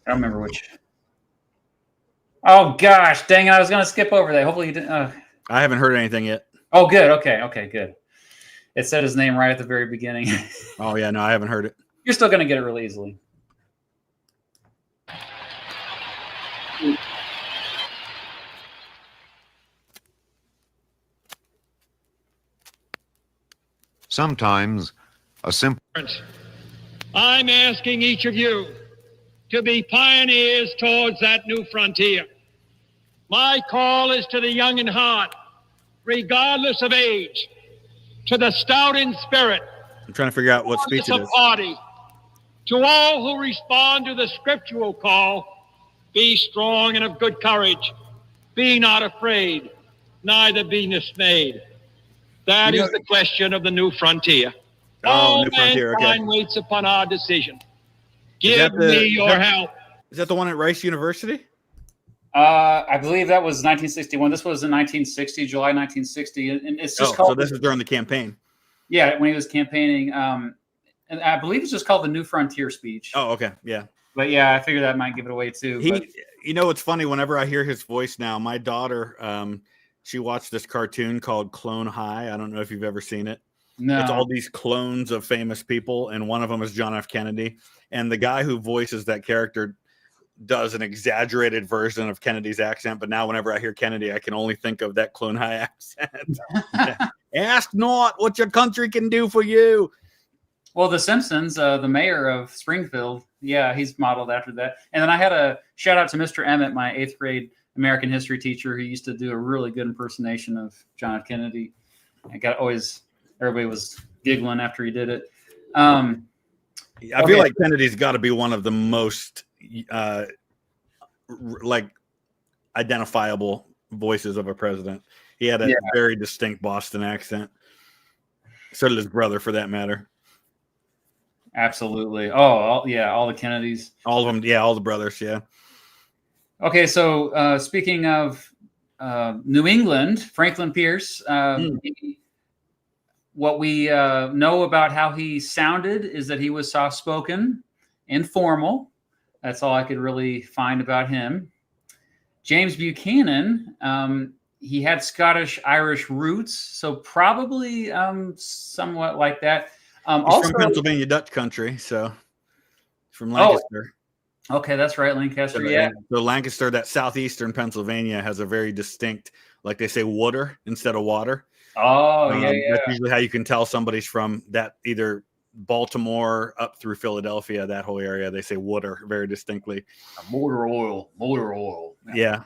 don't remember which. Oh gosh, dang it! I was going to skip over that. Hopefully you didn't. I haven't heard anything yet. Oh, good. Okay, good. It said his name right at the very beginning. Oh yeah, no, I haven't heard it. You're still going to get it really easily. Sometimes a simple. I'm asking each of you to be pioneers towards that new frontier. My call is to the young in heart, regardless of age, to the stout in spirit. I'm trying to figure out what speech it is. Party, to all who respond to the scriptural call, be strong and of good courage. Be not afraid, neither be dismayed. That is the question of the new frontier. Oh, new frontier. Okay. Mankind waits upon our decision. Give me your help. Is that the one at Rice University? I believe that was 1961. This was in 1960, July 1960, and it's just called. So this is during the campaign. Yeah, when he was campaigning, and I believe it's just called the New Frontier speech. Oh, okay, yeah. But yeah, I figured that might give it away too. You know, it's funny. Whenever I hear his voice now, my daughter, she watched this cartoon called Clone High. I don't know if you've ever seen it. No. It's all these clones of famous people, and one of them is John F. Kennedy. And the guy who voices that character does an exaggerated version of Kennedy's accent. But now whenever I hear Kennedy, I can only think of that Clone High accent. Ask not what your country can do for you. Well, The Simpsons, the mayor of Springfield, yeah, he's modeled after that. And then I had a shout out to Mr. Emmett, my 8th grade American history teacher, who used to do a really good impersonation of John F. Kennedy. Everybody was giggling after he did it. I feel like Kennedy's got to be one of the most identifiable voices of a president. He had a very distinct Boston accent. So did his brother, for that matter. Absolutely. All the Kennedys. All of them. Yeah, all the brothers. Yeah. Okay, so speaking of New England, Franklin Pierce, what we know about how he sounded is that he was soft-spoken, informal. That's all I could really find about him. James Buchanan, he had Scottish-Irish roots, so probably somewhat like that. He's also from Pennsylvania Dutch country, so from Lancaster. Okay, that's right, Lancaster. So Lancaster, that southeastern Pennsylvania, has a very distinct, like they say, water instead of water. Oh, That's usually how you can tell somebody's from that, either Baltimore up through Philadelphia, that whole area. They say water very distinctly. Motor oil. Yeah.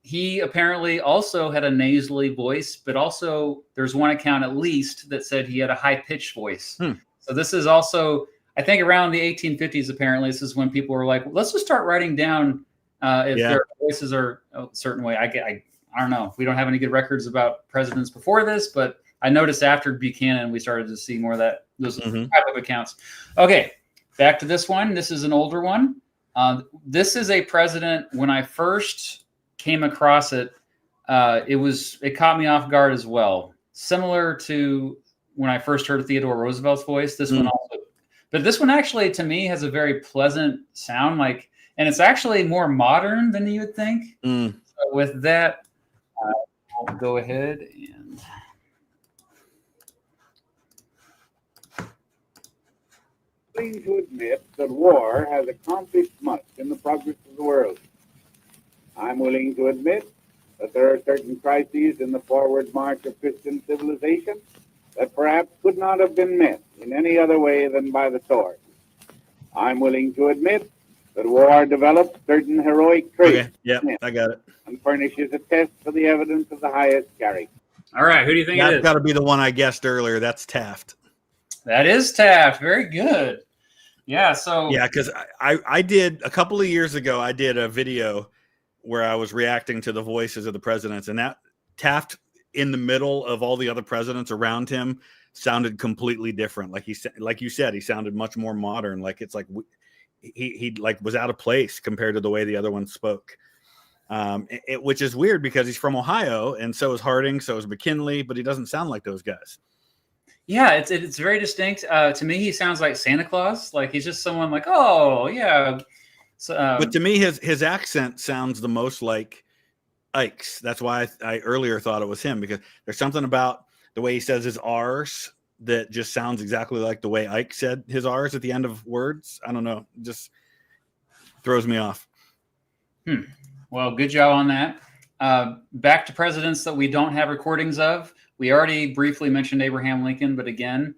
He apparently also had a nasally voice, but also there's one account at least that said he had a high-pitched voice. So this is also, I think, around the 1850s, apparently. This is when people were like, let's just start writing down if their voices are a certain way. I don't know. We don't have any good records about presidents before this, but I noticed after Buchanan, we started to see more of those Mm-hmm. type of accounts. Okay, back to this one. This is an older one. This is a president. When I first came across it, it caught me off guard as well. Similar to when I first heard Theodore Roosevelt's voice. This one also, but this one actually to me has a very pleasant sound, and it's actually more modern than you would think. So with that, I'll go ahead and. Pleased to admit that war has accomplished much in the progress of the world. I'm willing to admit that there are certain crises in the forward march of Christian civilization that perhaps could not have been met in any other way than by the sword. I'm willing to admit that war develops certain heroic traits. Okay. Yeah, I got it. And furnishes a test for the evidence of the highest character. All right, who do you think it That's is? got to be the one I guessed earlier. That's Taft. That is Taft. Very good. Yeah. So Yeah, because I did a couple of years ago. I did a video where I was reacting to the voices of the presidents, and that Taft in the middle of all the other presidents around him sounded completely different. Like you said, he sounded much more modern. Like it's like he like was out of place compared to the way the other ones spoke. Which is weird because he's from Ohio, and so is Harding, so is McKinley, but he doesn't sound like those guys. Yeah, it's very distinct. To me, he sounds like Santa Claus. Like he's just someone like, oh yeah. So, but to me, his accent sounds the most like Ike's. That's why I earlier thought it was him, because there's something about the way he says his R's that just sounds exactly like the way Ike said his R's at the end of words. I don't know, just throws me off. Well, good job on that. Back to presidents that we don't have recordings of. We already briefly mentioned Abraham Lincoln, but again,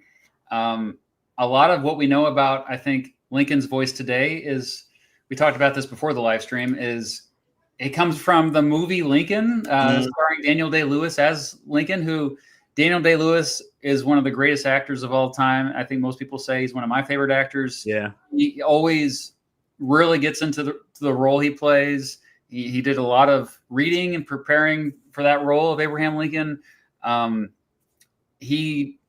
a lot of what we know about, I think, Lincoln's voice today is, we talked about this before the live stream, is it comes from the movie Lincoln, starring Daniel Day-Lewis as Lincoln, who Daniel Day-Lewis is one of the greatest actors of all time. I think most people say he's one of my favorite actors. Yeah. He always really gets into the role he plays. He did a lot of reading and preparing for that role of Abraham Lincoln. He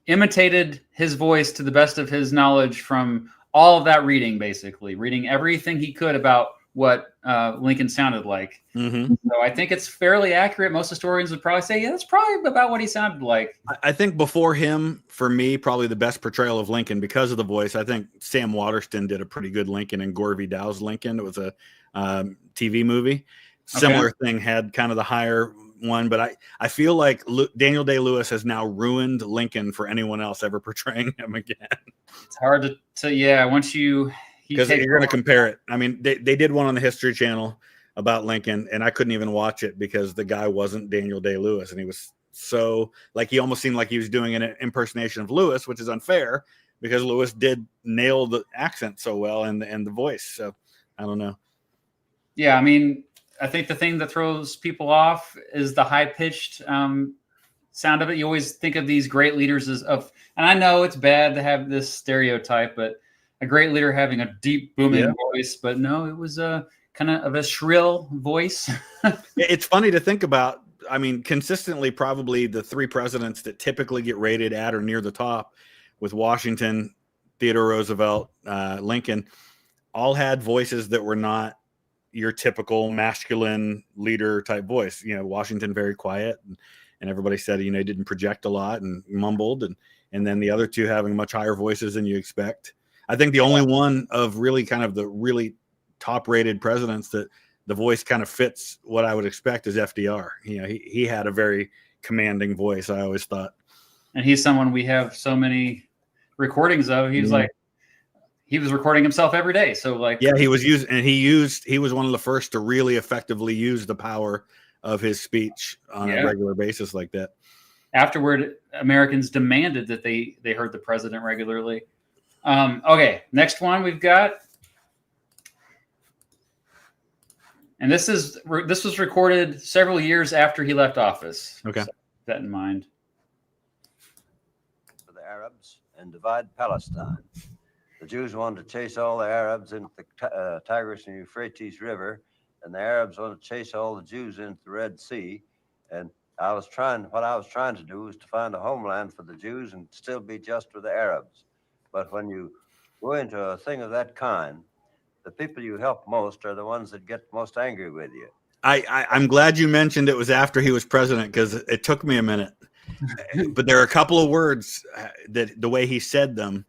imitated his voice to the best of his knowledge from all of that reading, basically reading everything he could about what Lincoln sounded like. Mm-hmm. So I think it's fairly accurate. Most historians would probably say, yeah, that's probably about what he sounded like. I think before him, for me, probably the best portrayal of Lincoln because of the voice. I think Sam Waterston did a pretty good Lincoln in Gore v. Dow's Lincoln. It was a TV movie. Similar thing, had kind of the higher one, but I feel like Daniel Day-Lewis has now ruined Lincoln for anyone else ever portraying him again. It's hard to yeah, once because you're going to compare it. I mean, they did one on the History Channel about Lincoln, and I couldn't even watch it because the guy wasn't Daniel Day-Lewis, and he was so like he almost seemed like he was doing an impersonation of Lewis, which is unfair because Lewis did nail the accent so well and the voice. So I don't know. Yeah, I mean, I think the thing that throws people off is the high-pitched sound of it. You always think of these great leaders and I know it's bad to have this stereotype, but a great leader having a deep, booming voice. But no, it was a kind of a shrill voice. It's funny to think about. I mean, consistently, probably the three presidents that typically get rated at or near the top, with Washington, Theodore Roosevelt, Lincoln, all had voices that were not your typical masculine leader type voice. You know, Washington very quiet, and everybody said he didn't project a lot and mumbled, and then the other two having much higher voices than you expect. I think the only one of really kind of the really top rated presidents that the voice kind of fits what I would expect is FDR. He had a very commanding voice, I always thought. And he's someone we have so many recordings of. He was he was recording himself every day. So he was one of the first to really effectively use the power of his speech on a regular basis like that. Afterward, Americans demanded that they heard the president regularly. Okay, next one we've got. And this was recorded several years after he left office. Okay. So keep that in mind. For the Arabs and divide Palestine. The Jews wanted to chase all the Arabs into the Tigris and Euphrates River, and the Arabs wanted to chase all the Jews into the Red Sea. And what I was trying to do was to find a homeland for the Jews and still be just with the Arabs. But when you go into a thing of that kind, the people you help most are the ones that get most angry with you. I'm glad you mentioned it was after he was president, because it took me a minute. But there are a couple of words that the way he said them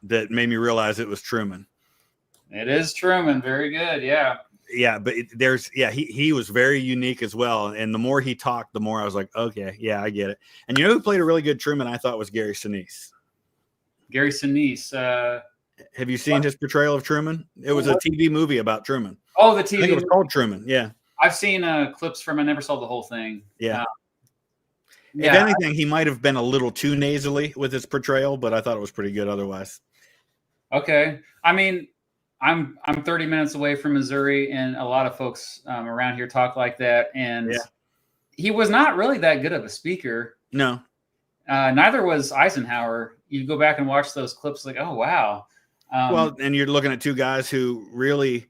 that made me realize it was Truman. It is Truman. Very good. Yeah. Yeah, but he was very unique as well. And the more he talked, the more I was like, okay, yeah, I get it. And you know who played a really good Truman, I thought, was Gary Sinise. Gary Sinise. Have you seen his portrayal of Truman? It was a TV movie about Truman. Oh, the I TV. think it was called Truman. Yeah. I've seen clips from. I never saw the whole thing. Yeah. Yeah. If anything, he might have been a little too nasally with his portrayal, but I thought it was pretty good otherwise. Okay. I mean, I'm 30 minutes away from Missouri, and a lot of folks around here talk like that. And he was not really that good of a speaker. No. Neither was Eisenhower. You go back and watch those clips, like, oh wow. Well, and you're looking at two guys who really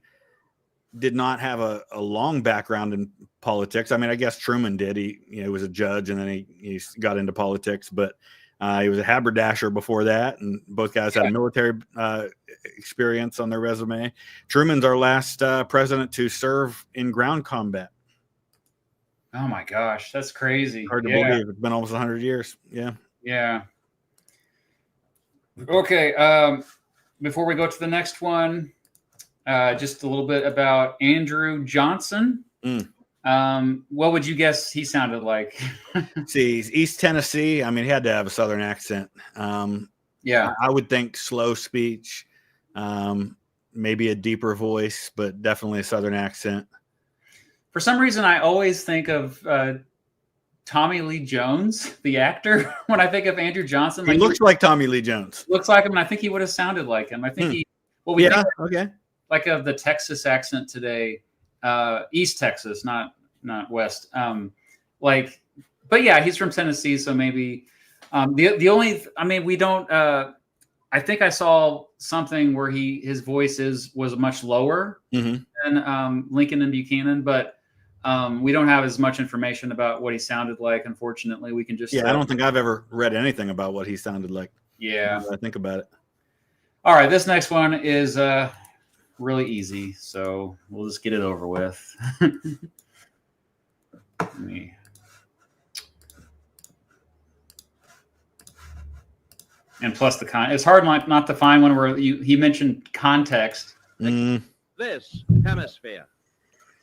did not have a long background in politics. I mean, I guess Truman did. He was a judge, and then he got into politics, but he was a haberdasher before that, and both guys had military experience on their resume. Truman's our last president to serve in ground combat. Oh my gosh, that's crazy. Hard to believe. It's been almost 100 years. Yeah. Yeah. Okay. Before we go to the next one, just a little bit about Andrew Johnson. What would you guess he sounded like? See, he's East Tennessee. I mean, he had to have a Southern accent. Yeah. I would think slow speech, maybe a deeper voice, but definitely a Southern accent. For some reason, I always think of Tommy Lee Jones, the actor, when I think of Andrew Johnson. He looks like Tommy Lee Jones. Looks like him, and I think he would have sounded like him. I think think like of the Texas accent today, East Texas, not West. But yeah, he's from Tennessee, so maybe the only. I mean, we don't. I think I saw something where his voice was much lower than Lincoln and Buchanan, but we don't have as much information about what he sounded like. Unfortunately, we can just I don't think I've ever read anything about what he sounded like. Yeah, I think about it. All right, this next one is really easy, so we'll just get it over with. And plus it's hard not to find one where he mentioned context. This hemisphere.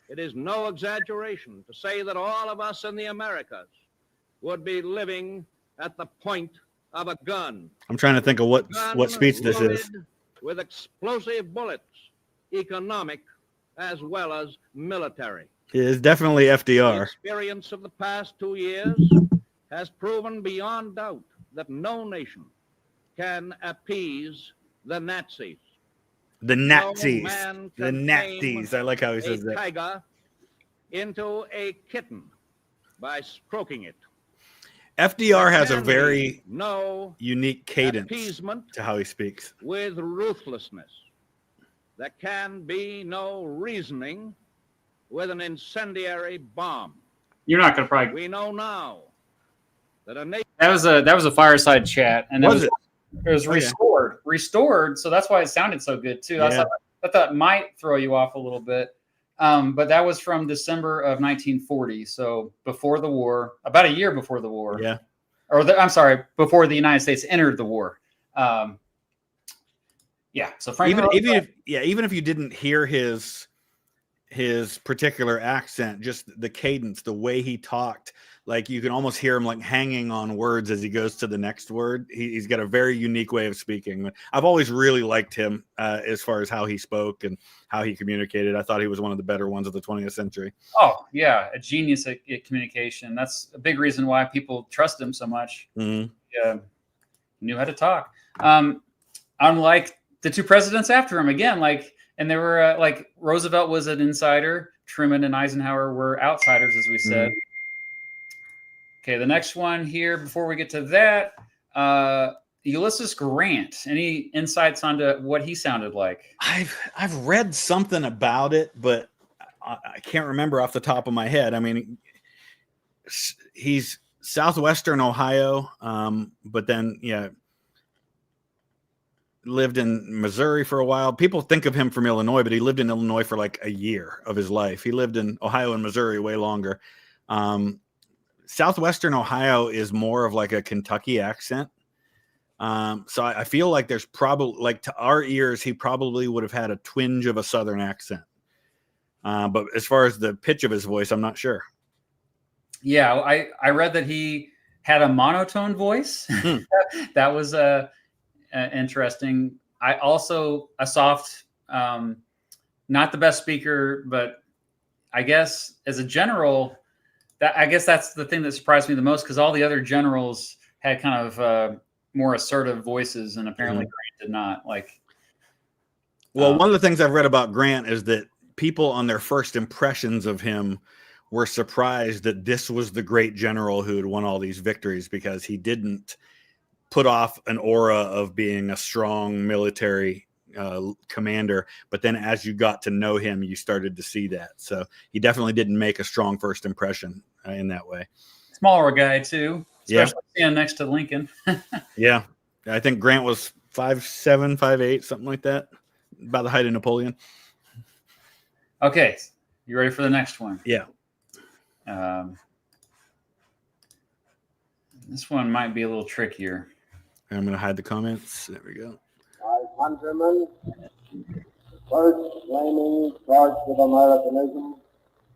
It is no exaggeration to say that all of us in the Americas would be living at the point of a gun. I'm trying to think of what speech this is. With explosive bullets, economic as well as military. It is definitely FDR. The experience of the past 2 years has proven beyond doubt that no nation can appease the Nazis. The Nazis. The Nazis. I like how he says that. Tiger into a kitten by stroking it. FDR has a very unique cadence appeasement to how he speaks. With ruthlessness. There can be no reasoning with an incendiary bomb. You're not going to probably. We know now that a nation. That was a fireside chat, and was it was restored. So that's why it sounded so good too. Yeah. I thought it might throw you off a little bit, but that was from December of 1940. So before the war, about a year before the war. Yeah. I'm sorry, before the United States entered the war. Yeah. So Franklin even if you didn't hear his particular accent, just the cadence, the way he talked, like you can almost hear him like hanging on words as he goes to the next word. He's got a very unique way of speaking. I've always really liked him as far as how he spoke and how he communicated. I thought he was one of the better ones of the 20th century. Oh yeah, a genius at communication. That's a big reason why people trust him so much. Mm-hmm. Yeah, he knew how to talk. Unlike the two presidents after him, again, and they were like Roosevelt was an insider. Truman and Eisenhower were outsiders, as we said. Mm-hmm. Okay, the next one here, before we get to that, Ulysses Grant. Any insights onto what he sounded like? I've read something about it, but I can't remember off the top of my head. I mean, he's southwestern Ohio, but then lived in Missouri for a while. People think of him from Illinois, but he lived in Illinois for like a year of his life. He lived in Ohio and Missouri way longer. Southwestern Ohio is more of like a Kentucky accent. So I feel like there's probably, like, to our ears, he probably would have had a twinge of a Southern accent. But as far as the pitch of his voice, I'm not sure. Yeah, I read that he had a monotone voice. That was interesting. I also a soft, not the best speaker, but I guess as a general, I guess that's the thing that surprised me the most, because all the other generals had kind of more assertive voices, and apparently Grant did not. Well, one of the things I've read about Grant is that people on their first impressions of him were surprised that this was the great general who had won all these victories, because he didn't put off an aura of being a strong military commander. But then as you got to know him, you started to see that. So he definitely didn't make a strong first impression in that way. Smaller guy too, especially standing next to Lincoln. Yeah. I think Grant was 5'7", 5'8", something like that, about the height of Napoleon. Okay. You ready for the next one? Yeah. This one might be a little trickier. I'm going to hide the comments. There we go. My countrymen, the first flaming torch of Americanism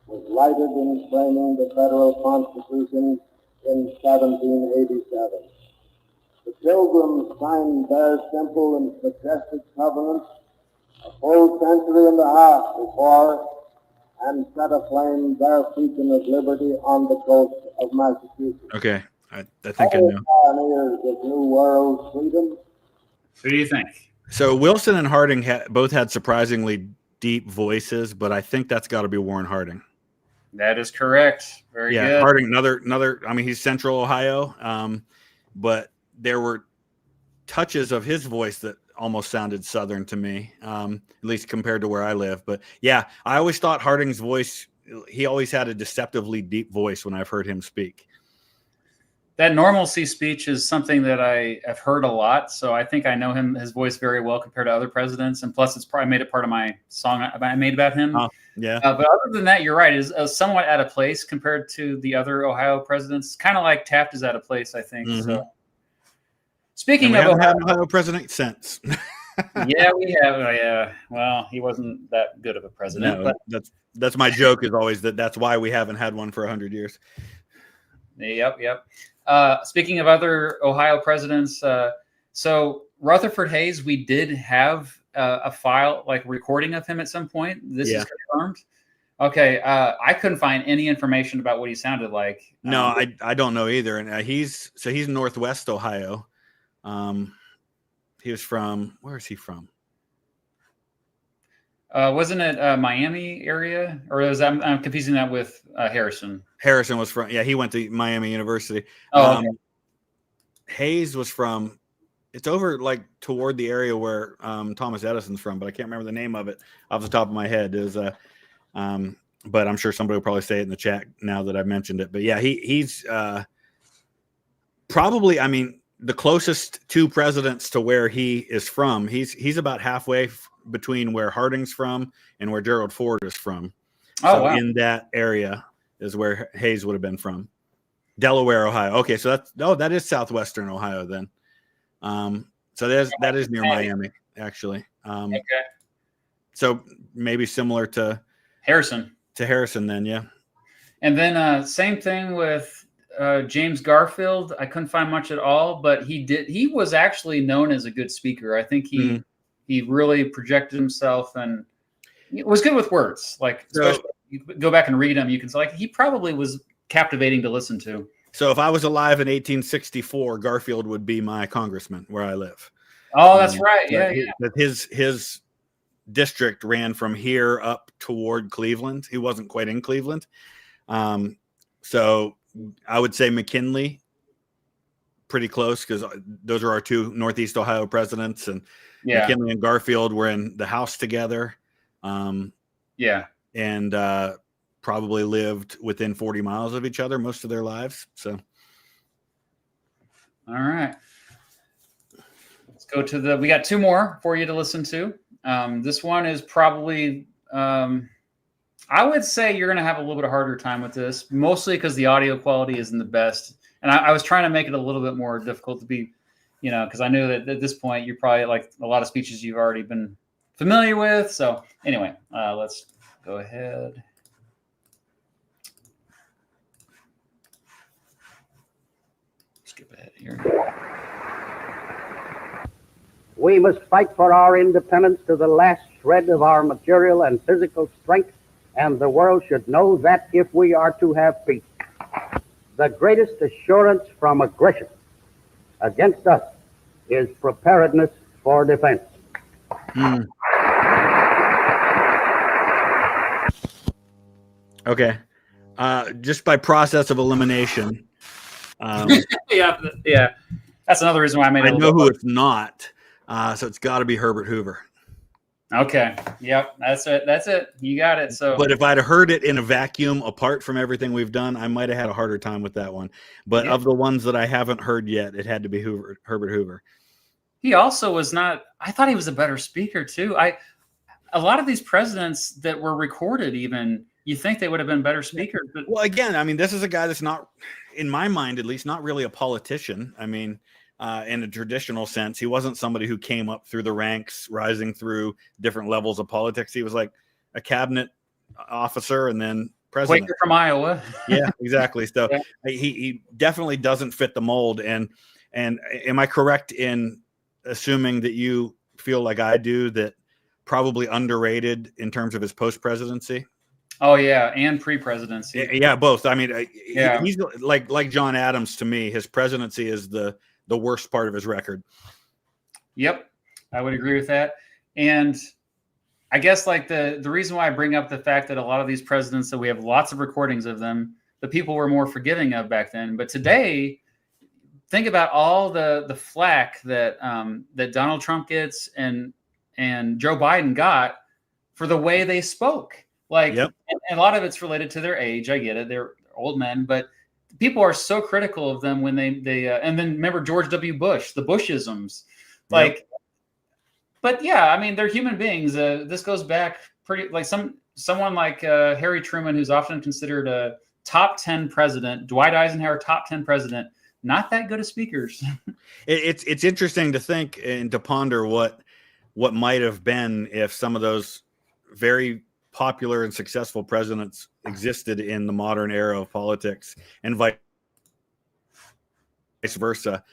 was lighted in framing the federal Constitution in 1787. The Pilgrims signed their simple and majestic covenant a full century and a half before, and set aflame their beacon of liberty on the coast of Massachusetts. Okay, I think I know. Pioneers of New World freedom. Who do you think? So Wilson and Harding both had surprisingly deep voices, but I think that's got to be Warren Harding. That is correct. Very good. Harding, another. I mean, he's Central Ohio, but there were touches of his voice that almost sounded Southern to me, at least compared to where I live. But yeah, I always thought Harding's voice, he always had a deceptively deep voice when I've heard him speak. That normalcy speech is something that I have heard a lot. So I think I know his voice very well compared to other presidents. And plus, it's probably made it part of my song I made about him. Yeah. But other than that, you're right. Is somewhat out of place compared to the other Ohio presidents. Kind of like Taft is out of place, I think. Mm-hmm. So speaking of Ohio, had an Ohio president since. Yeah, we have. Yeah. Well, he wasn't that good of a president. No, but that's my joke, is always that's why we haven't had one for 100 years. Yep. Speaking of other Ohio presidents, so Rutherford Hayes, we did have a file, like recording of him at some point. This is confirmed. Okay, I couldn't find any information about what he sounded like. No, I don't know either. And he's Northwest Ohio. He was from, where is he from? Wasn't it Miami area, or I'm confusing that with Harrison? Harrison was from, he went to Miami University. Oh, okay. Hayes was from, it's over like toward the area where Thomas Edison's from, but I can't remember the name of it off the top of my head. Is but I'm sure somebody will probably say it in the chat now that I've mentioned it. But yeah, he's probably, I mean, the closest two presidents to where he is from. He's about halfway between where Harding's from and where Gerald Ford is from. Oh, wow. In that area is where Hayes would have been from. Delaware, Ohio. Okay, so that is southwestern Ohio then. So that is near Miami, actually. Okay. So maybe similar to Harrison. To Harrison then, yeah. And then same thing with James Garfield. I couldn't find much at all, but he was actually known as a good speaker. I think he really projected himself and was good with words. Like, especially you go back and read him, you can say, like, he probably was captivating to listen to. So if I was alive in 1864, Garfield would be my congressman where I live. Oh, that's right. Yeah. His district ran from here up toward Cleveland. He wasn't quite in Cleveland. So I would say McKinley, pretty close, because those are our two Northeast Ohio presidents, and McKinley and Garfield were in the House together. And probably lived within 40 miles of each other most of their lives. So, all right. Let's go to we got two more for you to listen to. This one is probably, I would say you're going to have a little bit of harder time with this, mostly because the audio quality isn't the best. And I was trying to make it a little bit more difficult to be, because I knew that at this point, you're probably like a lot of speeches you've already been familiar with. So anyway, let's go ahead. Skip ahead here. We must fight for our independence to the last shred of our material and physical strength, and the world should know that if we are to have peace, the greatest assurance from aggression against us is preparedness for defense. Okay. Just by process of elimination. Yeah. That's another reason why I made it. I know who it's not. So it's got to be Herbert Hoover. Okay. Yep. That's it. You got it. So, but if I'd heard it in a vacuum, apart from everything we've done, I might have had a harder time with that one. But of the ones that I haven't heard yet, it had to be Herbert Hoover. He also was not. I thought he was a better speaker too. A lot of these presidents that were recorded, even you think they would have been better speakers. But well, again, I mean, this is a guy that's not, in my mind at least, not really a politician. I mean. In a traditional sense, he wasn't somebody who came up through the ranks, rising through different levels of politics. He was like a cabinet officer and then president. Quaker from Iowa. Yeah, exactly. So he definitely doesn't fit the mold. And am I correct in assuming that you feel like I do, that probably underrated in terms of his post-presidency? Oh yeah, and pre-presidency. Yeah, both. I mean, he's like John Adams to me. His presidency is the worst part of his record. Yep, I would agree with that. And I guess like the reason why I bring up the fact that a lot of these presidents, that we have lots of recordings of them, the people were more forgiving of back then. But today, think about all the flack that that Donald Trump gets and Joe Biden got for the way they spoke. Like, and a lot of it's related to their age. I get it; they're old men, but people are so critical of them when they and then remember George W. Bush, the Bushisms, like. But yeah, I mean, they're human beings. This goes back pretty like someone like Harry Truman, who's often considered a top 10 president. Dwight Eisenhower, top 10 president. Not that good of speakers. It's interesting to think and to ponder what might have been if some of those very popular and successful presidents existed in the modern era of politics, and vice versa.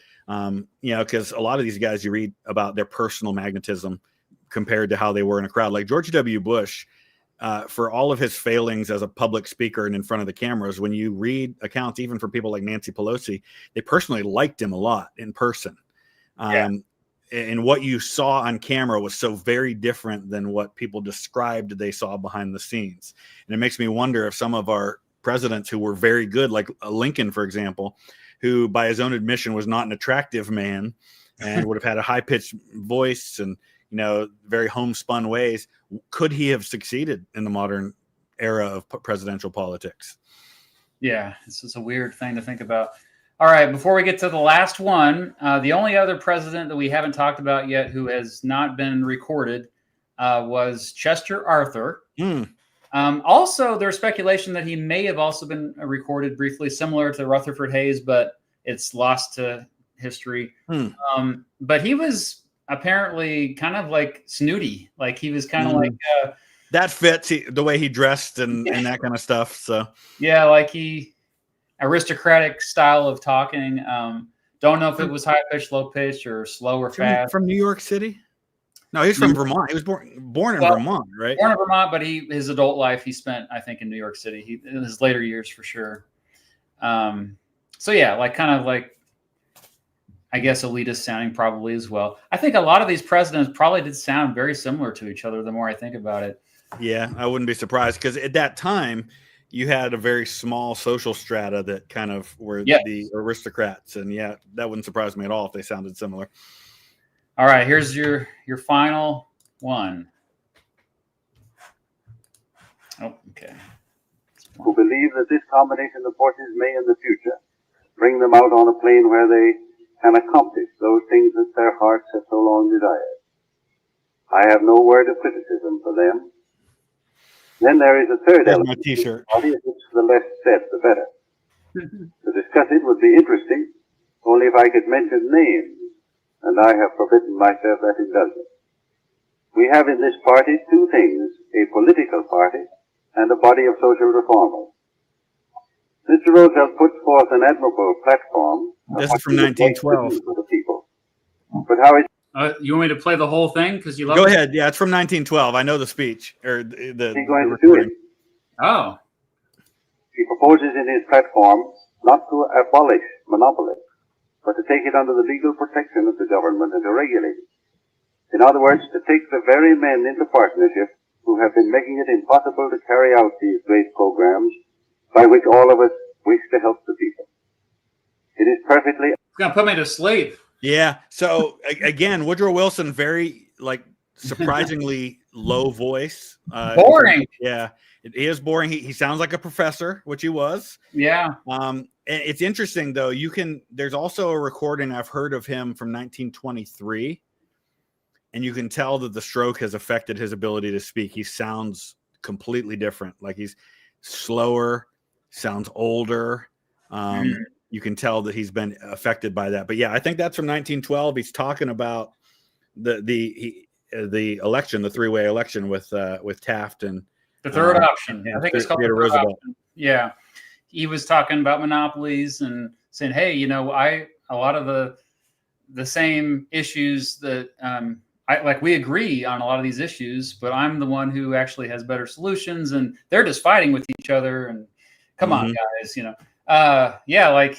Because a lot of these guys, you read about their personal magnetism compared to how they were in a crowd. Like George W. Bush, for all of his failings as a public speaker and in front of the cameras, when you read accounts, even from people like Nancy Pelosi, they personally liked him a lot in person. And what you saw on camera was so very different than what people described they saw behind the scenes. And it makes me wonder if some of our presidents who were very good, like Lincoln, for example, who by his own admission was not an attractive man and would have had a high-pitched voice and, very homespun ways, could he have succeeded in the modern era of presidential politics? Yeah, this is a weird thing to think about. All right, before we get to the last one, the only other president that we haven't talked about yet who has not been recorded was Chester Arthur. Also, there's speculation that he may have also been recorded briefly, similar to Rutherford Hayes, but it's lost to history. But he was apparently kind of like snooty. Like he was kind of like... that fits the way he dressed and that kind of stuff. So yeah, like aristocratic style of talking. Don't know if it was high pitch, low pitch, or slow or fast. From New York City? No, he's from Vermont. He was born in Vermont, right? Born in Vermont, but his adult life he spent, I think, in New York City. In his later years, for sure. So yeah, like kind of like, I guess, elitist sounding probably as well. I think a lot of these presidents probably did sound very similar to each other. The more I think about it. Yeah, I wouldn't be surprised, because at that time you had a very small social strata that kind of were the aristocrats, and that wouldn't surprise me at all if they sounded similar. All right, here's your final one. Oh, okay. Let's who believe that this combination of forces may in the future bring them out on a plane where they can accomplish those things that their hearts have so long desired. I have no word of criticism for them. Then there is a third There's element. my T-shirt. Of which the less said, the better. To discuss it would be interesting, only if I could mention names, and I have forbidden myself that indulgence. We have in this party two things, a political party and a body of social reformers. Mr. Roosevelt puts forth an admirable platform. This is from 1912. For the people. But how is You want me to play the whole thing because you love Go it? ahead. Yeah, it's from 1912. I know the speech or the he going the to do recording. it? Oh, He proposes in his platform not to abolish monopoly, but to take it under the legal protection of the government and to regulate it. In other words, to take the very men into partnership who have been making it impossible to carry out these great programs by which all of us wish to help the people. It is perfectly... it's going to put me to sleep. Yeah. So again, Woodrow Wilson, very like surprisingly low voice. Boring. Yeah, it is boring. He sounds like a professor, which he was. Yeah. And it's interesting though. There's also a recording I've heard of him from 1923, and you can tell that the stroke has affected his ability to speak. He sounds completely different. Like he's slower, sounds older. You can tell that he's been affected by that. But yeah, I think that's from 1912. He's talking about the election, the three-way election with Taft and The third option. I think it's called the Theodore third Roosevelt. option. Yeah. He was talking about monopolies and saying, hey, you know, a lot of the same issues that we agree on a lot of these issues, but I'm the one who actually has better solutions, and they're just fighting with each other. And come on, guys, you know. Yeah, like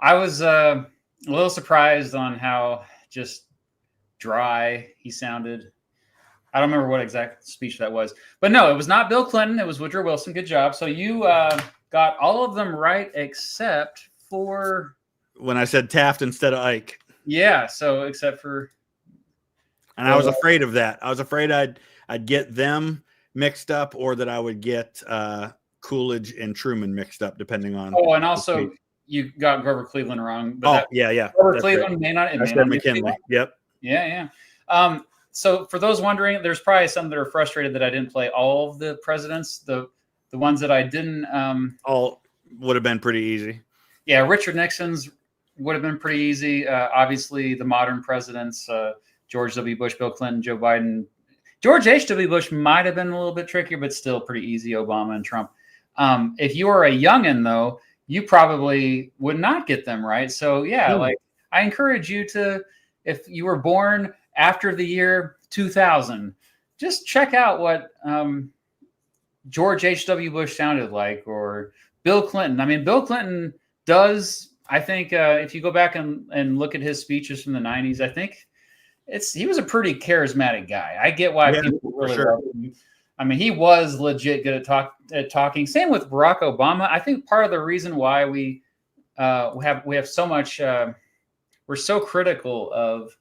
I was a little surprised on how just dry he sounded. I don't remember what exact speech that was, but no, it was not Bill Clinton. It was Woodrow Wilson. Good job. So you got all of them right except for when I said Taft instead of Ike. Yeah. So except for, and I was afraid of that. I was afraid I'd get them mixed up, or that I would get Coolidge and Truman mixed up, depending on. Oh, and also you got Grover Cleveland wrong. But yeah. Grover That's Cleveland right. may not. That's for McKinley. Yep. Yeah. So for those wondering, there's probably some that are frustrated that I didn't play all of the presidents. The ones that I didn't. All would have been pretty easy. Yeah, Richard Nixon's would have been pretty easy. Obviously, the modern presidents, George W. Bush, Bill Clinton, Joe Biden. George H.W. Bush might have been a little bit trickier, but still pretty easy, Obama and Trump. If you are a youngin', though, you probably would not get them right. So, yeah, like I encourage you to, if you were born after the year 2000, just check out what George H.W. Bush sounded like, or Bill Clinton. I mean, Bill Clinton does, I think, if you go back and look at his speeches from the 90s, I think he was a pretty charismatic guy. I get why people really love him. I mean, he was legit good at talking. Same with Barack Obama. I think part of the reason why we have so much, we're so critical of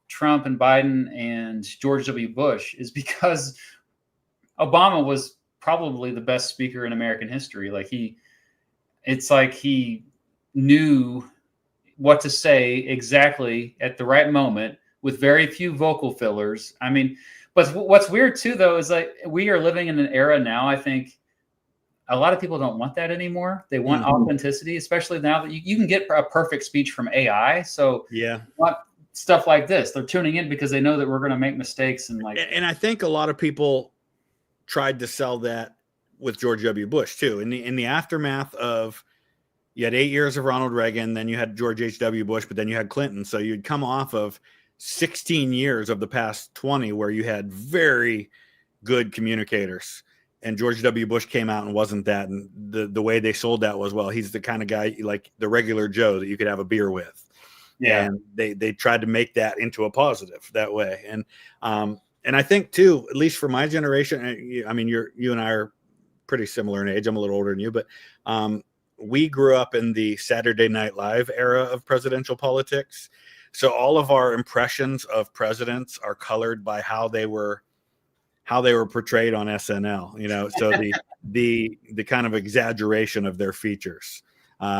Trump and Biden and George W. Bush is because Obama was probably the best speaker in American history. It's like he knew what to say exactly at the right moment with very few vocal fillers. I mean, but what's weird too, though, is like we are living in an era now. I think a lot of people don't want that anymore. They want authenticity, especially now that you can get a perfect speech from AI. So yeah, want stuff like this. They're tuning in because they know that we're going to make mistakes and I think a lot of people tried to sell that with George W. Bush too. In the aftermath of, you had 8 years of Ronald Reagan, then you had George H.W. Bush, but then you had Clinton. So you'd come off of 16 years of the past 20 where you had very good communicators, and George W. Bush came out and wasn't that. And the way they sold that was, well, he's the kind of guy like the regular Joe that you could have a beer with. Yeah. And they tried to make that into a positive that way. And I think too, at least for my generation, I mean, you and I are pretty similar in age. I'm a little older than you, but we grew up in the Saturday Night Live era of presidential politics. So all of our impressions of presidents are colored by how they were how they were portrayed on SNL, you know, so the kind of exaggeration of their features.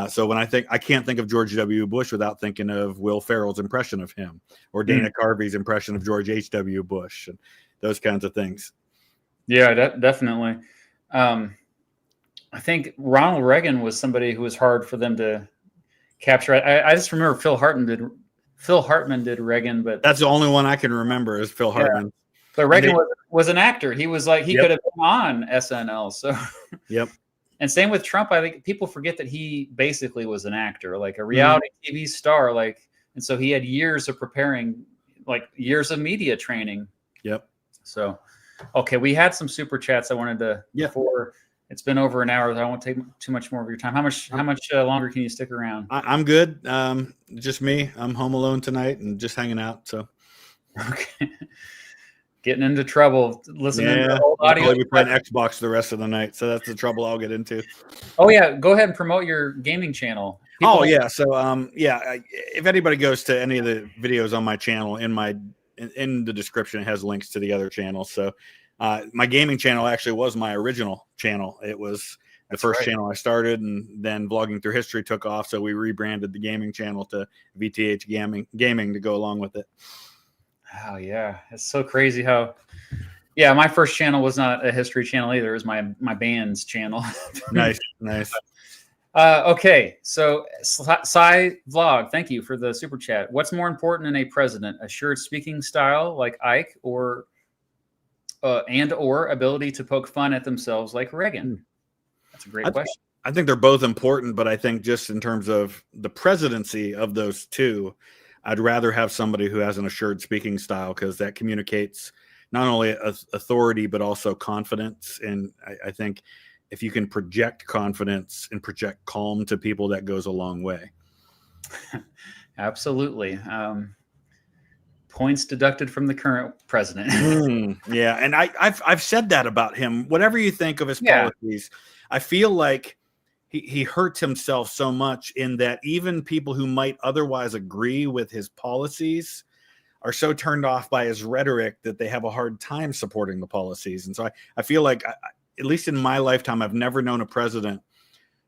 So when I can't think of George W. Bush without thinking of Will Ferrell's impression of him, or Dana Carvey's impression of George H.W. Bush, and those kinds of things. Yeah, definitely. I think Ronald Reagan was somebody who was hard for them to capture. I just remember Phil Hartman did Reagan, but that's the only one I can remember is Phil Hartman. But Reagan was an actor. He was like, he could have been on SNL. So, yep. And same with Trump. I think people forget that he basically was an actor, like a reality TV star. Like, and so he had years of preparing, like years of media training. Yep. So, okay, we had some super chats. I wanted to before. It's been over an hour. I won't take too much more of your time. How much longer can you stick around? I'm good. Just me. I'm home alone tonight and just hanging out. So, okay. Getting into trouble listening to old audio. I'll be playing Xbox the rest of the night, so that's the trouble I'll get into. Oh yeah, go ahead and promote your gaming channel. So if anybody goes to any of the videos on my channel, in the description, it has links to the other channels. So my gaming channel actually was my original channel. It was the first channel I started, and then Vlogging Through History took off, so we rebranded the gaming channel to VTH Gaming to go along with it. Oh yeah, it's so crazy how. Yeah, my first channel was not a history channel either. It was my band's channel. Nice. Okay, so Cy Vlog, thank you for the super chat. What's more important in a president: assured speaking style like Ike, or ability to poke fun at themselves like Reagan? That's a great question. I think they're both important, but I think just in terms of the presidency of those two, I'd rather have somebody who has an assured speaking style, because that communicates not only authority, but also confidence. And I think if you can project confidence and project calm to people, that goes a long way. Absolutely. Points deducted from the current president. Yeah. And I've said that about him. Whatever you think of his policies, I feel like he hurts himself so much in that even people who might otherwise agree with his policies are so turned off by his rhetoric that they have a hard time supporting the policies. And so I feel like, at least in my lifetime, I've never known a president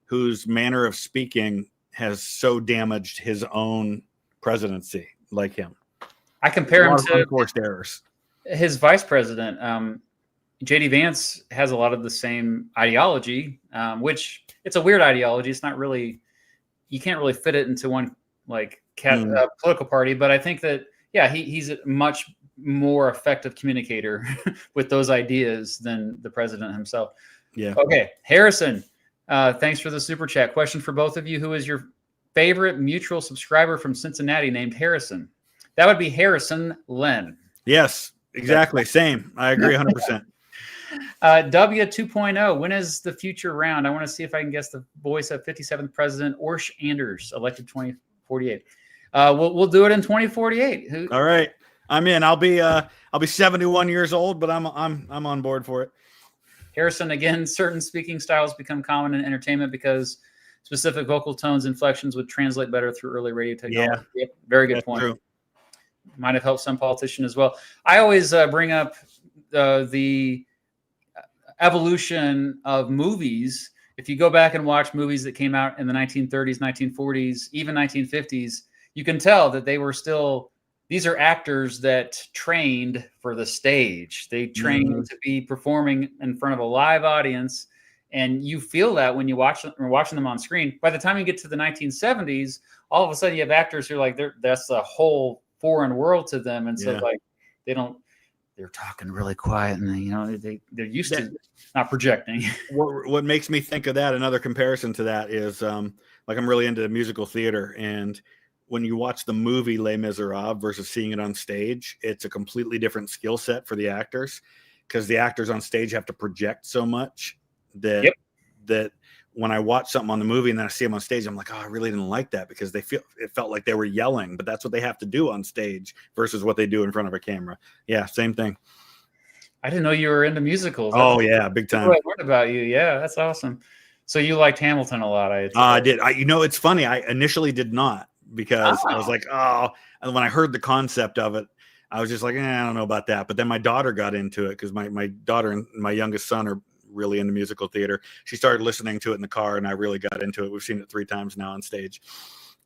whose manner of speaking has so damaged his own presidency like him. I compare him to unforced errors. His vice president, JD Vance, has a lot of the same ideology, which it's a weird ideology. It's not really, you can't really fit it into one political party. But I think that, he's a much more effective communicator with those ideas than the president himself. Yeah. Okay. Harrison, thanks for the super chat. Question for both of you. Who is your favorite mutual subscriber from Cincinnati named Harrison? That would be Harrison Len. Yes, exactly. Same. I agree 100%. W 2.0. When is the future round? I want to see if I can guess the voice of 57th President Orsh Anders, elected 2048. We'll do it in 2048. All right, I'm in. I'll be 71 years old, but I'm on board for it. Harrison, again, certain speaking styles become common in entertainment because specific vocal tones, inflections would translate better through early radio technology. Yeah, very good point. True. Might have helped some politician as well. I always bring up the evolution of movies. If you go back and watch movies that came out in the 1930s, 1940s, even 1950s, you can tell that they were still, these are actors that trained for the stage. They trained to be performing in front of a live audience. And you feel that when you're watching them on screen. By the time you get to the 1970s, all of a sudden you have actors who are like, that's a whole foreign world to them. And so like, they're talking really quiet, and they're used to not projecting. What makes me think of that, another comparison to that is like I'm really into musical theater, and when you watch the movie Les Miserables versus seeing it on stage, it's a completely different skill set for the actors, because the actors on stage have to project so much that when I watch something on the movie and then I see them on stage, I'm like, oh, I really didn't like that, because it felt like they were yelling, but that's what they have to do on stage versus what they do in front of a camera. Yeah, same thing. I didn't know you were into musicals. Oh yeah, big time. I learned about you. Yeah, that's awesome. So you liked Hamilton a lot. I did. It's funny. I initially did not, because I was like, oh, and when I heard the concept of it, I was just like, I don't know about that. But then my daughter got into it because my daughter and my youngest son are really into musical theater. She started listening to it in the car, and I really got into it. We've seen it 3 times now on stage.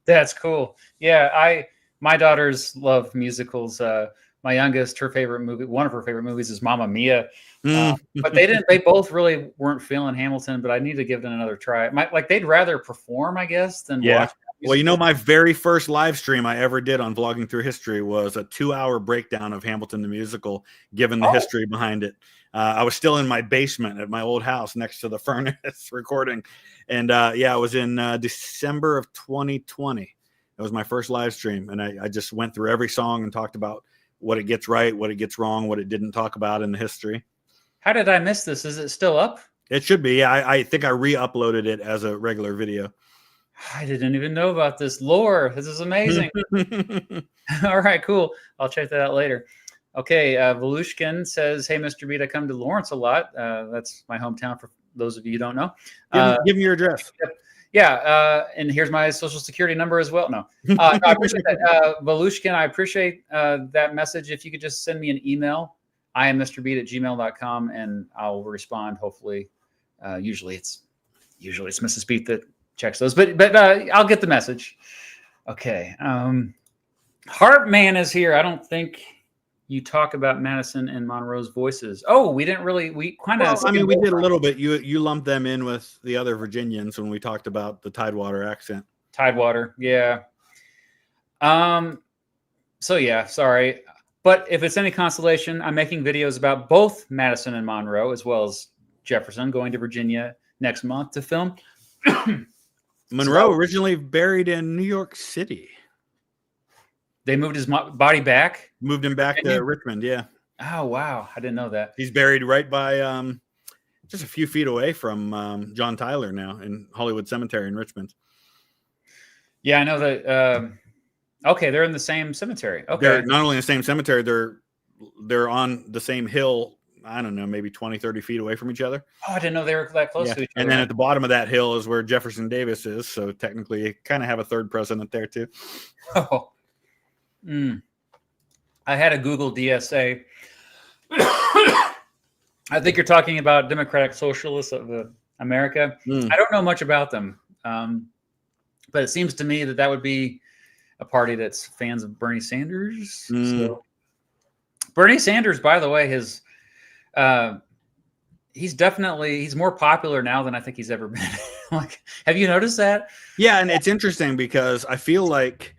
That's cool. Yeah, my daughters love musicals. My youngest, one of her favorite movies is Mamma Mia. But they both really weren't feeling Hamilton, but I need to give it another try. They'd rather perform, I guess, than watch. Well, you know, my very first live stream I ever did on Vlogging Through History was a 2-hour breakdown of Hamilton the musical, given the history behind it. I was still in my basement at my old house next to the furnace recording. And it was in December of 2020. It was my first live stream. And I just went through every song and talked about what it gets right, what it gets wrong, what it didn't talk about in the history. How did I miss this? Is it still up? It should be. Yeah, I think I re-uploaded it as a regular video. I didn't even know about this. Lore, this is amazing. All right, cool. I'll check that out later. Okay, Volushkin says, hey, Mr. Beat, I come to Lawrence a lot. That's my hometown for those of you who don't know. Give me your address. Yeah, and here's my social security number as well. No, I appreciate that. Volushkin, I appreciate that message. If you could just send me an email, IamMrBeat@gmail.com, and I'll respond, hopefully. Usually it's Mrs. Beat that checks those, but I'll get the message. Okay. Heartman is here. I don't think you talk about Madison and Monroe's voices. Oh, we didn't really, we kind of, we did a little bit. You lumped them in with the other Virginians when we talked about the Tidewater accent. Tidewater. Yeah. So yeah, sorry. But if it's any consolation, I'm making videos about both Madison and Monroe, as well as Jefferson, going to Virginia next month to film. Monroe originally buried in New York City. They moved his body back? Moved him back to Richmond, yeah. Oh, wow. I didn't know that. He's buried right by just a few feet away from John Tyler now in Hollywood Cemetery in Richmond. Yeah, I know that. Okay, they're in the same cemetery. Okay. They're not only in the same cemetery, they're on the same hill, I don't know, maybe 20, 30 feet away from each other. Oh, I didn't know they were that close to each other. And then at the bottom of that hill is where Jefferson Davis is. So technically, you kind of have a third president there, too. Oh. I had a Google DSA. I think you're talking about Democratic Socialists of America. I don't know much about them. But it seems to me that would be a party that's fans of Bernie Sanders. So, Bernie Sanders, by the way, he's more popular now than I think he's ever been. Have you noticed that? Yeah, and it's interesting because I feel like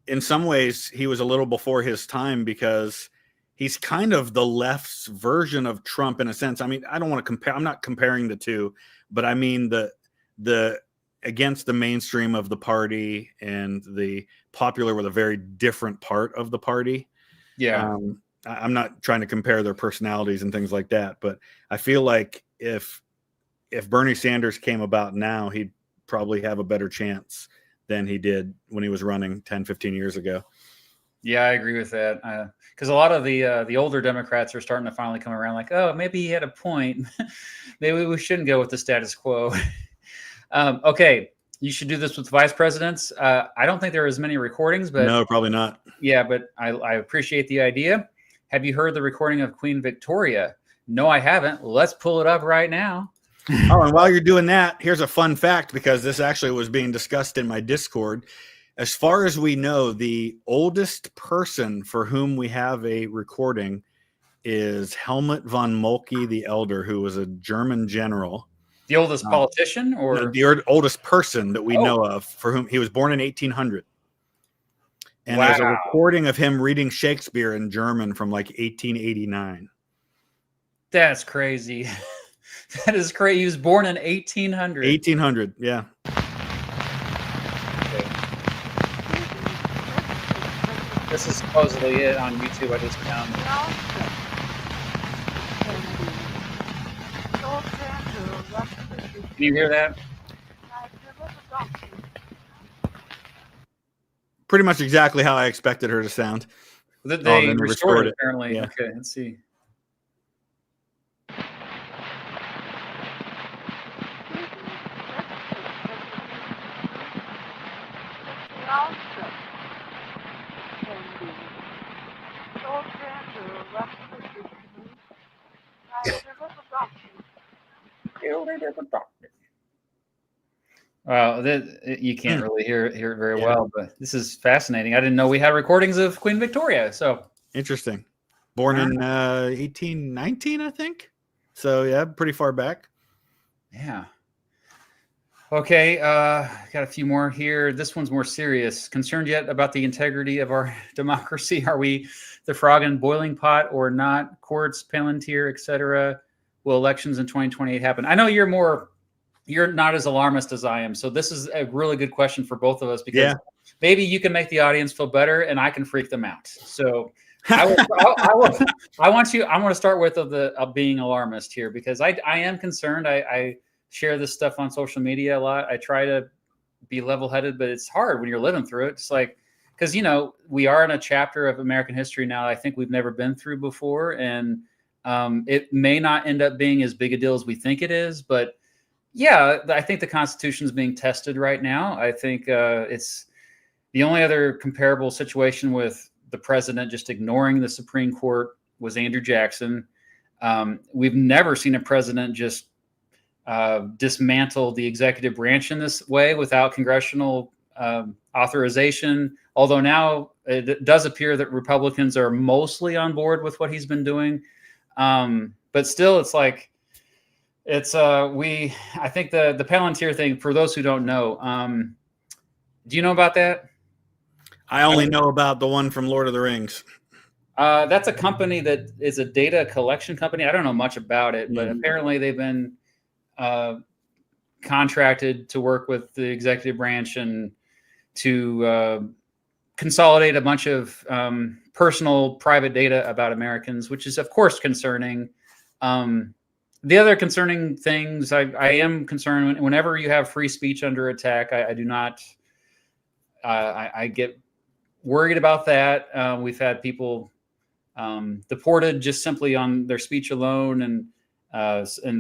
in some ways he was a little before his time because he's kind of the left's version of Trump in a sense. I mean, I don't want to compare. I'm not comparing the two, but I mean the against the mainstream of the party and the popular with a very different part of the party. Yeah. I'm not trying to compare their personalities and things like that, but I feel like if Bernie Sanders came about now, he'd probably have a better chance than he did when he was running 10, 15 years ago. Yeah, I agree with that. Because a lot of the older Democrats are starting to finally come around like, oh, maybe he had a point. Maybe we shouldn't go with the status quo. Okay, you should do this with vice presidents. I don't think there are as many recordings, but no, probably not. Yeah, but I appreciate the idea. Have you heard the recording of Queen Victoria? No, I haven't. Let's pull it up right now. Oh, and while you're doing that, here's a fun fact because this actually was being discussed in my Discord. As far as we know, the oldest person for whom we have a recording is Helmut von Moltke the Elder, who was a German general. The oldest politician, or the oldest person that we know of, for whom he was born in 1800. And there's a recording of him reading Shakespeare in German from like 1889. That's crazy. That is crazy. He was born in 1800. 1800, yeah. Okay. This is supposedly it on YouTube. I just found it. Can you hear that? Pretty much exactly how I expected her to sound. They restored it, apparently. Yeah. Okay, let's see. Wow, you can't really hear it very well, but this is fascinating. I didn't know we had recordings of Queen Victoria. So interesting. Born in 1819, I think. So yeah, pretty far back. Yeah. Okay, got a few more here. This one's more serious. Concerned yet about the integrity of our democracy? Are we the frog in boiling pot or not? Courts, Palantir, etc. Will elections in 2028 happen? I know you're not as alarmist as I am. So this is a really good question for both of us because maybe you can make the audience feel better and I can freak them out. So I want to start with of being alarmist here because I am concerned. I share this stuff on social media a lot. I try to be level-headed, but it's hard when you're living through it. It's like, because, we are in a chapter of American history now I think we've never been through before. And it may not end up being as big a deal as we think it is. But yeah, I think the Constitution is being tested right now. I think it's the only other comparable situation with the president just ignoring the Supreme Court was Andrew Jackson. We've never seen a president just dismantle the executive branch in this way without congressional authorization. Although now it does appear that Republicans are mostly on board with what he's been doing. But still, it's like, I think the Palantir thing, for those who don't know, do you know about that? I only know about the one from Lord of the Rings. That's a company that is a data collection company. I don't know much about it, but apparently they've been contracted to work with the executive branch and to consolidate a bunch of personal private data about Americans, which is of course concerning. The other concerning things, I am concerned whenever you have free speech under attack. I do not. I get worried about that. We've had people deported just simply on their speech alone, and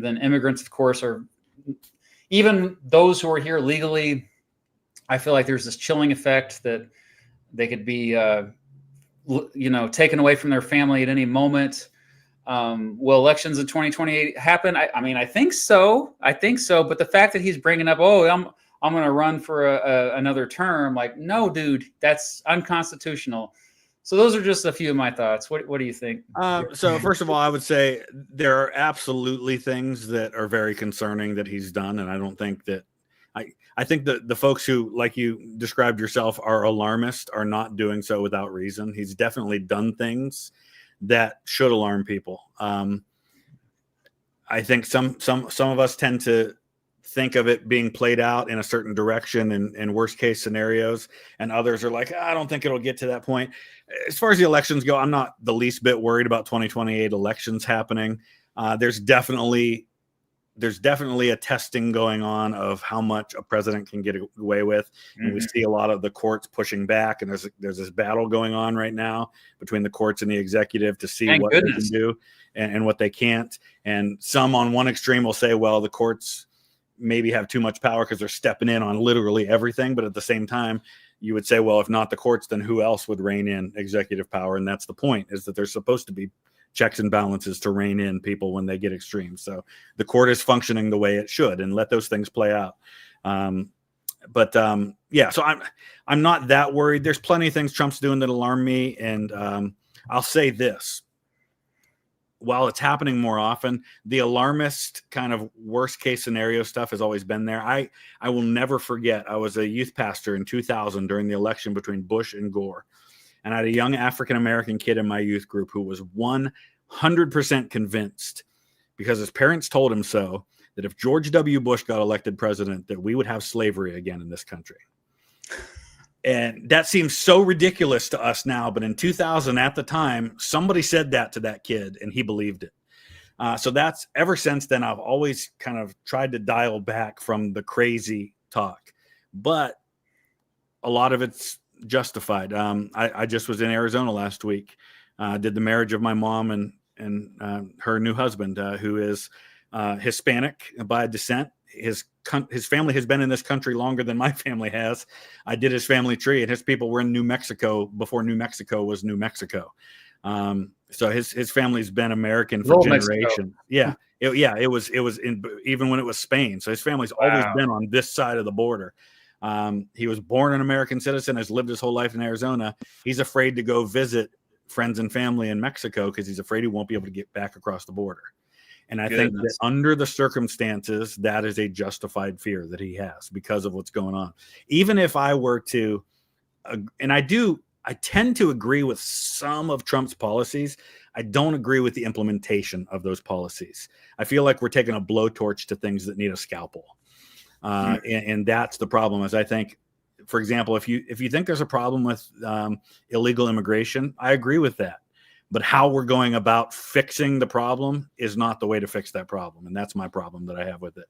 then immigrants, of course, are even those who are here legally. I feel like there's this chilling effect that they could be, taken away from their family at any moment. Will elections in 2028 happen? I think so. But the fact that he's bringing up, I'm going to run for another term, like, no, dude, that's unconstitutional. So those are just a few of my thoughts. What do you think? So first of all, I would say there are absolutely things that are very concerning that he's done. And I don't think that I think that the folks who, like you described yourself, are alarmist are not doing so without reason. He's definitely done things that should alarm people. I think some of us tend to think of it being played out in a certain direction in worst case scenarios, and others are like, I don't think it'll get to that point. As far as the elections go, I'm not the least bit worried about 2028 elections happening. There's definitely a testing going on of how much a president can get away with. And we see a lot of the courts pushing back, and there's this battle going on right now between the courts and the executive to see what they can do and what they can't. And some on one extreme will say, well, the courts maybe have too much power because they're stepping in on literally everything. But at the same time, you would say, well, if not the courts, then who else would rein in executive power? And that's the point, is that there's supposed to be checks and balances to rein in people when they get extreme. So the court is functioning the way it should, and let those things play out. So I'm not that worried. There's plenty of things Trump's doing that alarm me. And I'll say this, while it's happening more often, the alarmist kind of worst case scenario stuff has always been there. I will never forget, I was a youth pastor in 2000 during the election between Bush and Gore. And I had a young African-American kid in my youth group who was 100% convinced, because his parents told him so, that if George W. Bush got elected president, that we would have slavery again in this country. And that seems so ridiculous to us now, but in 2000, at the time, somebody said that to that kid, and he believed it. So that's, ever since then, I've always kind of tried to dial back from the crazy talk. But a lot of it's justified. I just was in Arizona last week, did the marriage of my mom and her new husband, who is Hispanic by descent. His family has been in this country longer than my family has. I did his family tree, and his people were in New Mexico before New Mexico was New Mexico. So his family's been American for Little generations. Yeah. It was even when it was Spain. So his family's always been on this side of the border. He was born an American citizen, has lived his whole life in Arizona. He's afraid to go visit friends and family in Mexico because he's afraid he won't be able to get back across the border. And I think that under the circumstances, that is a justified fear that he has because of what's going on. Even if I were to, and I tend to agree with some of Trump's policies. I don't agree with the implementation of those policies. I feel like we're taking a blowtorch to things that need a scalpel. And that's the problem. Is I think, for example, if you think there's a problem with illegal immigration, I agree with that. But how we're going about fixing the problem is not the way to fix that problem. And that's my problem that I have with it.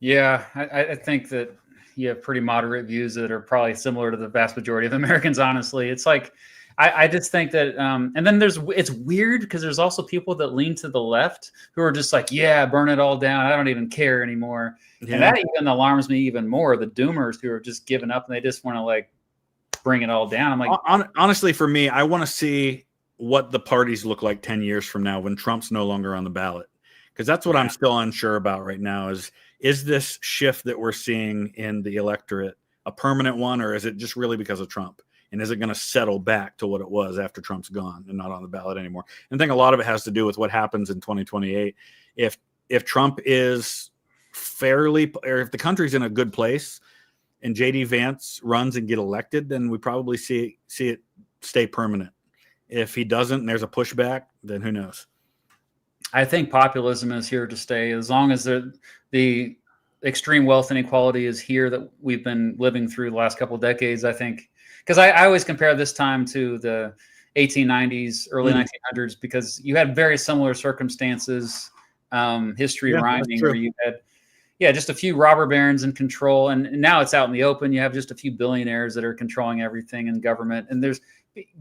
Yeah, I think that you have pretty moderate views that are probably similar to the vast majority of Americans, honestly. It's like, I just think that, and then it's weird because there's also people that lean to the left who are just like, yeah, burn it all down. I don't even care anymore. Yeah. And that even alarms me even more. The doomers who are just giving up and they just want to like bring it all down. I'm like, honestly, for me, I want to see what the parties look like 10 years from now when Trump's no longer on the ballot. Because that's what I'm still unsure about right now is this shift that we're seeing in the electorate a permanent one, or is it just really because of Trump? And is it going to settle back to what it was after Trump's gone and not on the ballot anymore? And I think a lot of it has to do with what happens in 2028. If Trump is fairly, or if the country's in a good place and JD Vance runs and get elected, then we probably see it stay permanent. If he doesn't and there's a pushback, then who knows? I think populism is here to stay as long as the extreme wealth inequality is here that we've been living through the last couple of decades. I think, because I always compare this time to the 1890s, early 1900s, because you had very similar circumstances, history rhyming, where you had, just a few robber barons in control. And now it's out in the open. You have just a few billionaires that are controlling everything in government. And there's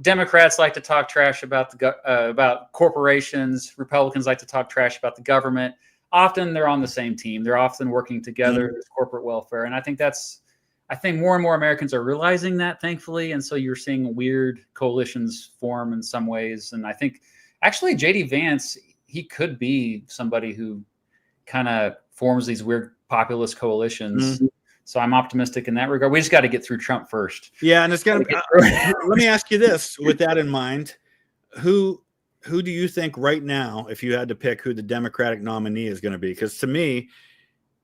Democrats like to talk trash about about corporations. Republicans like to talk trash about the government. Often they're on the same team. They're often working together. There's corporate welfare. And I think more and more Americans are realizing that, thankfully. And so you're seeing weird coalitions form in some ways. And I think actually JD Vance, he could be somebody who kind of forms these weird populist coalitions. Mm-hmm. So I'm optimistic in that regard. We just got to get through Trump first. Yeah. And it's going to let me ask you this with that in mind, who do you think right now, if you had to pick who the Democratic nominee is going to be? Because to me,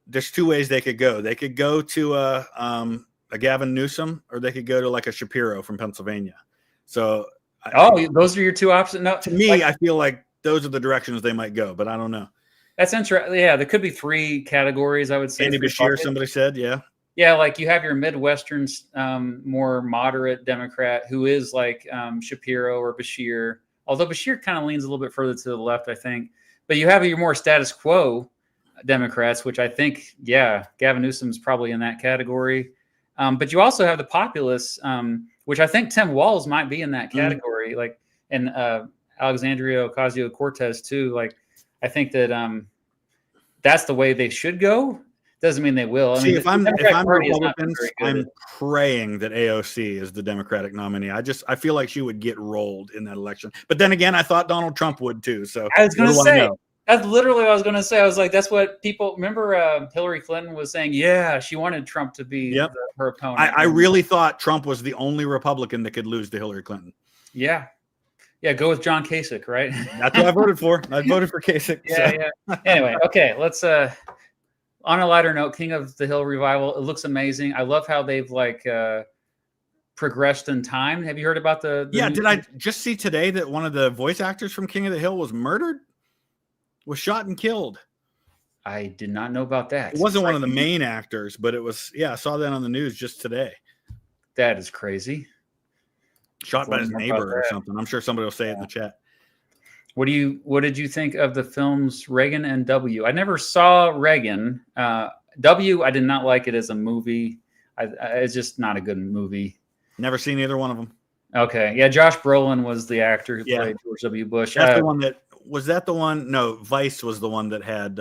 there's two ways they could go. They could go to a Gavin Newsom, or they could go to like a Shapiro from Pennsylvania. So, those are your two options. No, to me, I feel like those are the directions they might go, but I don't know. That's interesting. Yeah, there could be three categories, I would say. Andy Beshear, somebody said, yeah. Yeah, like you have your Midwestern, more moderate Democrat who is like Shapiro or Beshear. Although Beshear kind of leans a little bit further to the left, I think. But you have your more status quo Democrats, which I think, Gavin Newsom's probably in that category. But you also have the populists, which I think Tim Walz might be in that category, like, and Alexandria Ocasio-Cortez too. Like, I think that that's the way they should go. Doesn't mean they will. I mean, if I'm Republican, I'm praying that AOC is the Democratic nominee. I feel like she would get rolled in that election. But then again, I thought Donald Trump would too. So I was going to say, that's literally what I was going to say. I was like, that's what people remember. Hillary Clinton was saying, she wanted Trump to be her opponent. I really thought Trump was the only Republican that could lose to Hillary Clinton. Yeah. Yeah, go with John Kasich, right? That's what I voted for. I voted for Kasich. Yeah. Anyway, okay, let's on a lighter note, King of the Hill revival. It looks amazing. I love how they've progressed in time. Have you heard about the did I just see today that one of the voice actors from King of the Hill was murdered? Was shot and killed. I did not know about that. It wasn't one of the main actors, but it was, I saw that on the news just today. That is crazy. Shot by his neighbor or something. I'm sure somebody will say it in the chat. What did you think of the films Reagan and W? I never saw Reagan. W, I did not like it as a movie. It's just not a good movie. Never seen either one of them. Okay. Yeah, Josh Brolin was the actor who played George W. Bush. That's the one that, was that the one? No, Vice was the one that had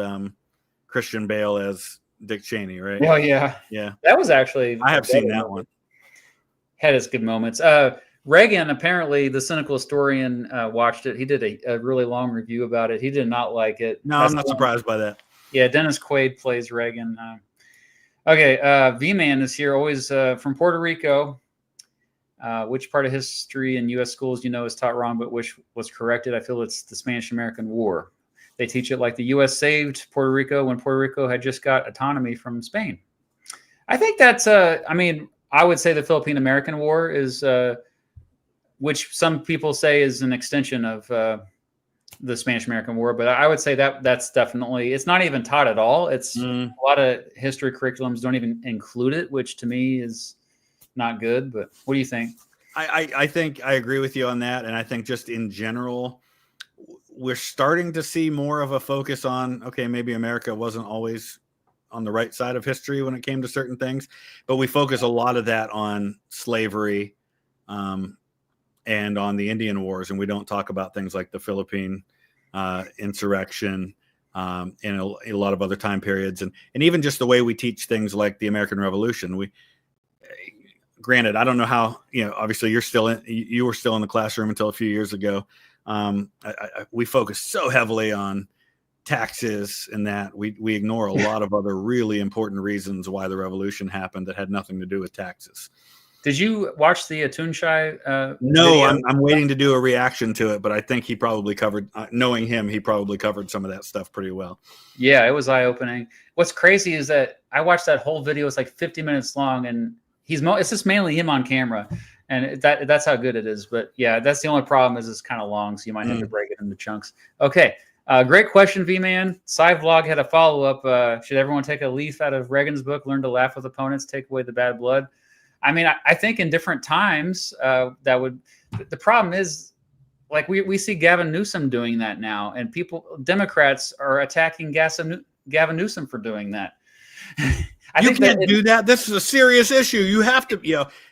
Christian Bale as Dick Cheney, right? Oh, yeah. Yeah. That was actually... I have seen that one. Had its good moments. Reagan, apparently, the cynical historian watched it. He did a really long review about it. He did not like it. No, I'm not surprised by that. Yeah, Dennis Quaid plays Reagan. Okay, V-Man is here, always from Puerto Rico. Which part of history in U.S. schools is taught wrong, but which was corrected? I feel it's the Spanish-American War. They teach it like the U.S. saved Puerto Rico when Puerto Rico had just got autonomy from Spain. I think that's, I would say the Philippine-American War is, which some people say is an extension of the Spanish-American War, but I would say that's definitely, it's not even taught at all. It's a lot of history curriculums don't even include it, which to me is not good. But what do you think? I think I agree with you on that. And I think just in general, we're starting to see more of a focus on, okay, maybe America wasn't always on the right side of history when it came to certain things, but we focus a lot of that on slavery and on the Indian Wars. And we don't talk about things like the Philippine insurrection and a lot of other time periods. And even just the way we teach things like the American Revolution. Granted, I don't know how, obviously you were still in the classroom until a few years ago. We focus so heavily on taxes and that we ignore a lot of other really important reasons why the revolution happened that had nothing to do with taxes. Did you watch the Atunchai? No, I'm waiting to do a reaction to it, but I think he probably covered, knowing him, he probably covered some of that stuff pretty well. Yeah, it was eye-opening. What's crazy is that I watched that whole video. It's like 50 minutes long, and it's just mainly him on camera, and that's how good it is. But yeah, that's the only problem is it's kind of long, so you might have to break it into chunks. Okay, great question, V-Man. Vlog had a follow-up. Should everyone take a leaf out of Reagan's book, Learn to Laugh with Opponents, Take Away the Bad Blood? I mean, I think in different times that would. The problem is, like we see Gavin Newsom doing that now, and Democrats are attacking Gavin Newsom for doing that. You can't do that. This is a serious issue. You have to,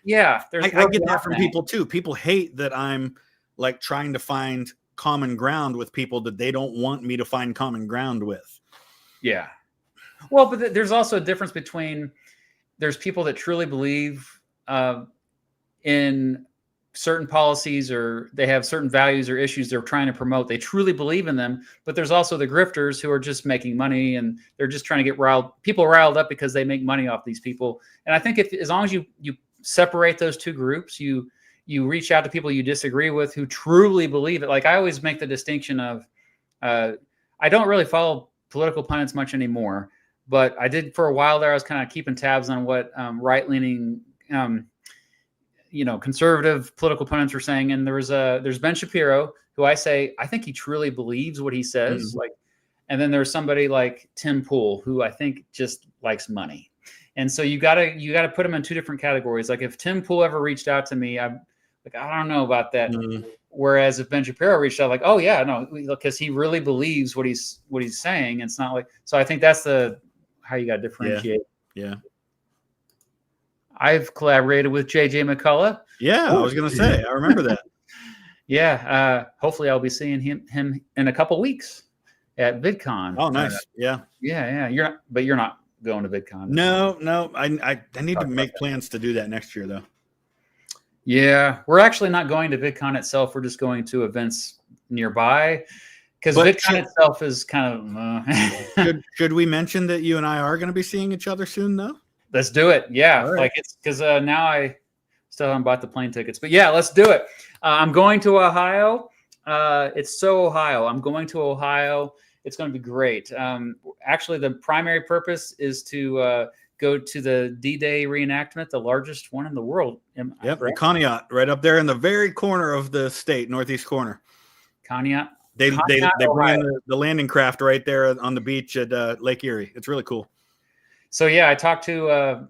Yeah, I get that from people too. People hate that I'm like trying to find common ground with people that they don't want me to find common ground with. Yeah. Well, but there's also a difference between there's people that truly believe in certain policies, or they have certain values or issues they're trying to promote. They truly believe in them, but there's also the grifters who are just making money, and they're just trying to get people riled up because they make money off these people. And I think as long as you separate those two groups, you reach out to people you disagree with who truly believe it. Like I always make the distinction of, I don't really follow political pundits much anymore, but I did for a while there. I was kind of keeping tabs on what right-leaning, conservative political pundits were saying. And there's Ben Shapiro, who I think he truly believes what he says. Mm-hmm. And then there's somebody like Tim Pool, who I think just likes money. And so you gotta put them in two different categories. Like if Tim Pool ever reached out to me, I'm like, I don't know about that. Mm-hmm. Whereas if Ben Shapiro reached out, like, oh yeah, no, because he really believes what he's saying. It's not like, so I think that's how you got to differentiate. Yeah. I've collaborated with JJ McCullough. Yeah, I was going to say, I remember that. Yeah. Hopefully I'll be seeing him in a couple weeks at VidCon. Oh, nice. Yeah. Yeah. You're not going to VidCon. No. I need to make plans to do that next year though. Yeah. We're actually not going to VidCon itself. We're just going to events nearby. Because VidCon itself is kind of. Should we mention that you and I are going to be seeing each other soon, though? Let's do it. Yeah, right. Like it's because now I still haven't bought the plane tickets, but yeah, let's do it. I'm going to Ohio. It's so Ohio. I'm going to Ohio. It's going to be great. Actually, the primary purpose is to go to the D-Day reenactment, the largest one in the world. Yep, Conneaut, right up there in the very corner of the state, northeast corner. Conneaut. They bring in the landing craft right there on the beach at Lake Erie. It's really cool. So yeah, I talked to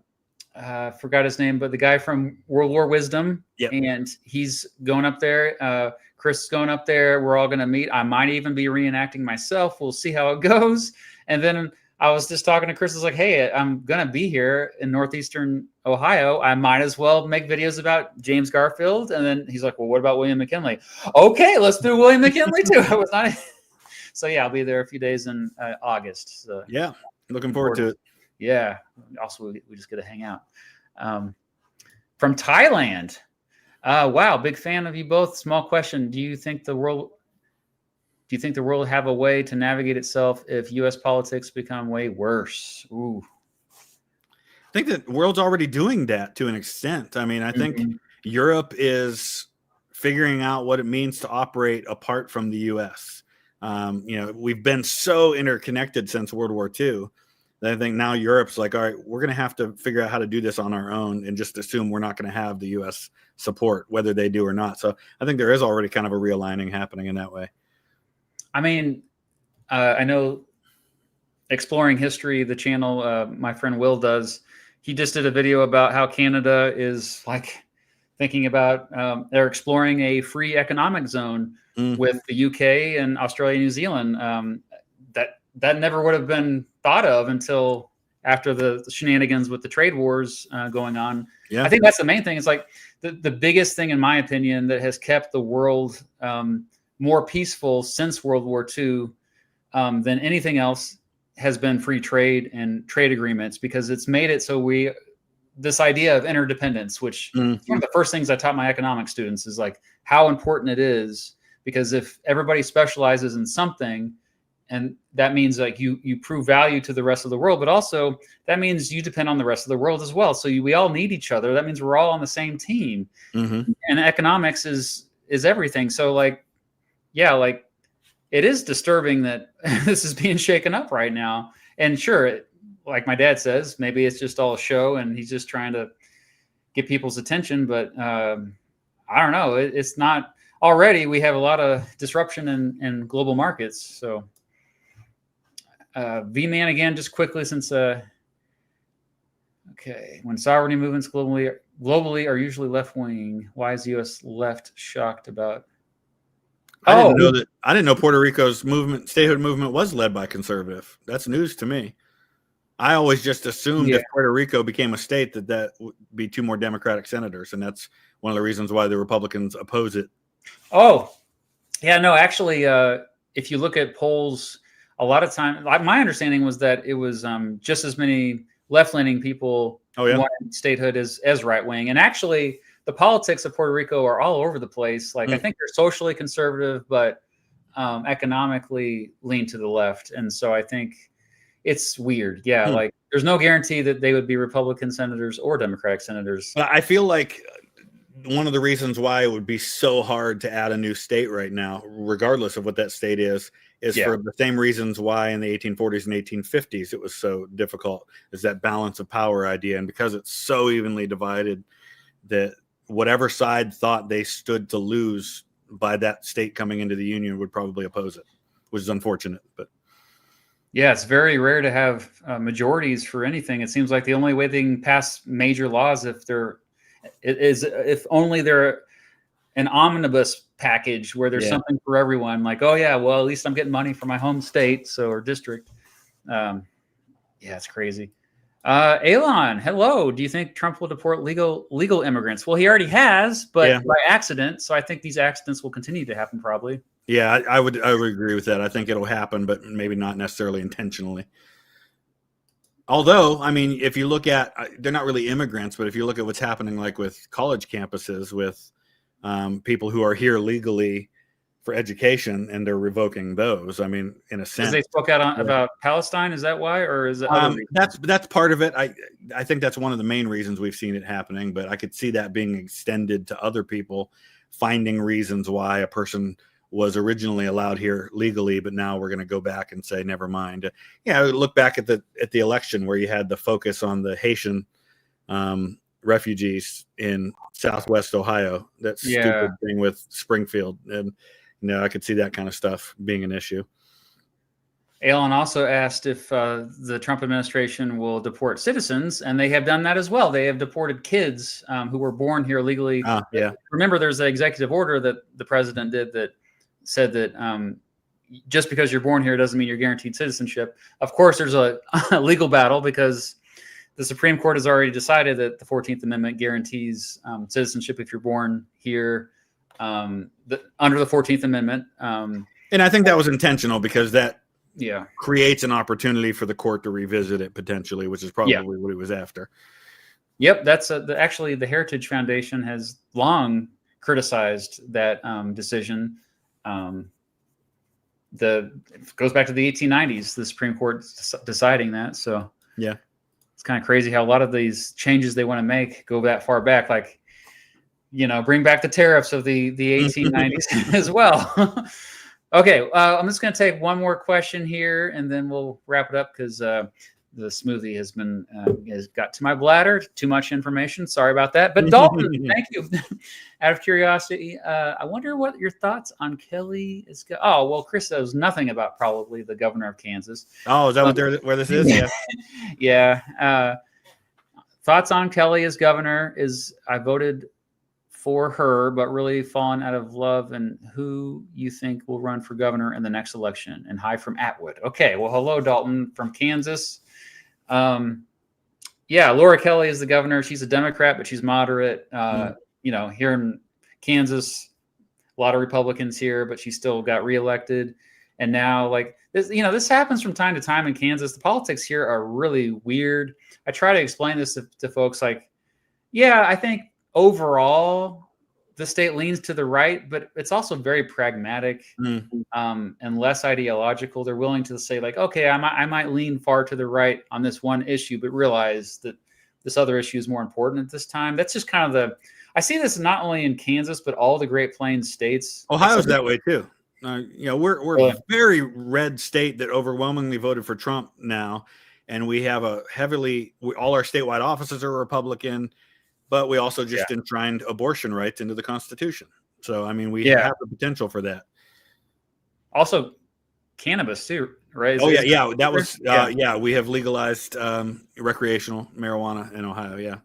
forgot his name, but the guy from World War Wisdom, and he's going up there. Chris is going up there. We're all going to meet. I might even be reenacting myself. We'll see how it goes. And then I was just talking to Chris. I was like, hey, I'm going to be here in northeastern Ohio. I might as well make videos about James Garfield. And then he's like, well, what about William McKinley? Okay, let's do William McKinley too. I was not. So yeah, I'll be there a few days in August. So, yeah, looking forward to it. Yeah. Also, we just get to hang out. From Thailand, Wow, big fan of you both. Small question: do you think the world will have a way to navigate itself if U.S. politics become way worse? Ooh. I think that the world's already doing that to an extent. I mean, I think Europe is figuring out what it means to operate apart from the U.S. We've been so interconnected since World War II that I think now Europe's like, all right, we're going to have to figure out how to do this on our own and just assume we're not going to have the U.S. support, whether they do or not. So I think there is already kind of a realigning happening in that way. I mean, I know Exploring History, the channel my friend Will does, he just did a video about how Canada is like thinking about, they're exploring a free economic zone with the UK and Australia, New Zealand. That never would have been thought of until after the shenanigans with the trade wars going on. Yeah. I think that's the main thing. It's like the biggest thing, in my opinion, that has kept the world more peaceful since World War II than anything else has been free trade and trade agreements, because it's made it so this idea of interdependence, which one of the first things I taught my economics students is like how important it is, because if everybody specializes in something, and that means like you prove value to the rest of the world, but also that means you depend on the rest of the world as well. So we all need each other. That means we're all on the same team, and economics is everything. So like, yeah, like it is disturbing that this is being shaken up right now. And sure, like my dad says, maybe it's just all a show and he's just trying to get people's attention. But I don't know. It's not. Already we have a lot of disruption in global markets. So V-Man again, just quickly, since okay, when sovereignty movements globally are usually left-wing, why is the U.S. left shocked about? I didn't know Puerto Rico's statehood movement was led by conservative. That's news to me. I always just assumed if Puerto Rico became a state that would be 2 more Democratic senators, and that's one of the reasons why the Republicans oppose it. Oh, yeah, no, actually, if you look at polls, a lot of time, my understanding was that it was just as many left-leaning people wanted statehood as right-wing. And actually, the politics of Puerto Rico are all over the place. Like, I think they're socially conservative, but economically lean to the left. And so I think it's weird. Yeah, like there's no guarantee that they would be Republican senators or Democratic senators. I feel like one of the reasons why it would be so hard to add a new state right now, regardless of what that state is for the same reasons why in the 1840s and 1850s it was so difficult, is that balance of power idea. And because it's so evenly divided, that whatever side thought they stood to lose by that state coming into the union would probably oppose it, which is unfortunate. But yeah, it's very rare to have majorities for anything. It seems like the only way they can pass major laws if only they're an omnibus package where there's something for everyone. Like, oh yeah, well, at least I'm getting money for my home state, or district. Yeah, it's crazy. Elon, hello. Do you think Trump will deport legal immigrants? Well, he already has, but by accident. So I think these accidents will continue to happen probably. Yeah, I would agree with that. I think it'll happen, but maybe not necessarily intentionally. Although, I mean, if you look at, they're not really immigrants, but if you look at what's happening, like with college campuses, with people who are here legally for education, and they're revoking those. I mean, in a sense, because they spoke out about Palestine. Is that why, or is it? That's part of it. I think that's one of the main reasons we've seen it happening. But I could see that being extended to other people finding reasons why a person was originally allowed here legally, but now we're going to go back and say, never mind. Yeah, look back at the election where you had the focus on the Haitian refugees in Southwest Ohio. That stupid thing with Springfield. And, I could see that kind of stuff being an issue. Alan also asked if the Trump administration will deport citizens, and they have done that as well. They have deported kids who were born here legally. Remember, there's an executive order that the president did that said that just because you're born here doesn't mean you're guaranteed citizenship. Of course, there's a legal battle because the Supreme Court has already decided that the 14th Amendment guarantees citizenship if you're born here under the 14th Amendment. And I think that was intentional because that creates an opportunity for the court to revisit it potentially, which is probably what he was after. Yep, that's actually the Heritage Foundation has long criticized that decision. It goes back to the 1890s, the Supreme Court deciding that. So yeah, it's kind of crazy how a lot of these changes they want to make go that far back. Like, bring back the tariffs of the 1890s as well. Okay, I'm just going to take one more question here, and then we'll wrap it up because the smoothie has got to my bladder. Too much information. Sorry about that. But Dalton, thank you. Out of curiosity, I wonder what your thoughts on Kelly is. Oh, well, Chris knows nothing about probably the governor of Kansas. Oh, is that where this is? Yeah. Yeah. Thoughts on Kelly as governor is I voted for her, but really fallen out of love. And who you think will run for governor in the next election? And hi from Atwood. Okay. Well, hello, Dalton from Kansas. Yeah, Laura Kelly is the governor. She's a Democrat, but she's moderate. Here in Kansas, a lot of Republicans here, but she still got reelected. And now, like this, this happens from time to time in Kansas. The politics here are really weird. I try to explain this to folks. Like, yeah, I think overall the state leans to the right, but it's also very pragmatic and less ideological. They're willing to say, like, okay, I might lean far to the right on this one issue, but realize that this other issue is more important at this time. That's just kind of I see this not only in Kansas, but all the Great Plains states. Ohio's that way too. We're a very red state that overwhelmingly voted for Trump now, and we have all our statewide offices are Republican. But we also just enshrined abortion rights into the Constitution. So, I mean, we have the potential for that. Also, cannabis too, right? That was we have legalized recreational marijuana in Ohio.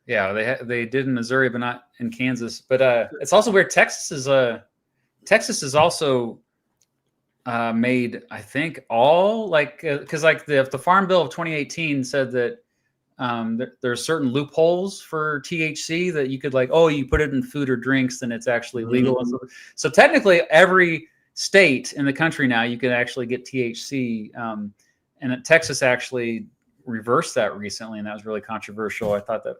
Yeah, they did in Missouri, but not in Kansas. But it's also where Texas is also made, I think, all because the Farm Bill of 2018 said that. There are certain loopholes for THC that you could you put it in food or drinks, then it's actually legal. Mm-hmm. So technically every state in the country now you can actually get THC. And Texas actually reversed that recently, and that was really controversial. I thought that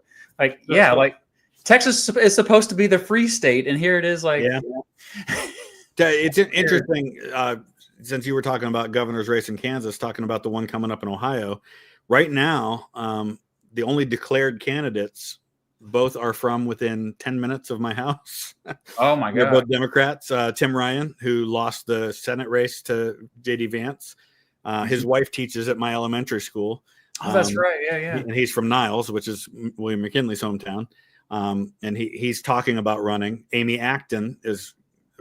Texas is supposed to be the free state, and here it is It's interesting since you were talking about governor's race in Kansas, talking about the one coming up in Ohio. Right now, the only declared candidates, both are from within 10 minutes of my house. Oh, my God. They're both Democrats. Tim Ryan, who lost the Senate race to J.D. Vance. His wife teaches at my elementary school. Oh, that's right. Yeah. And he's from Niles, which is William McKinley's hometown. And he's talking about running. Amy Acton is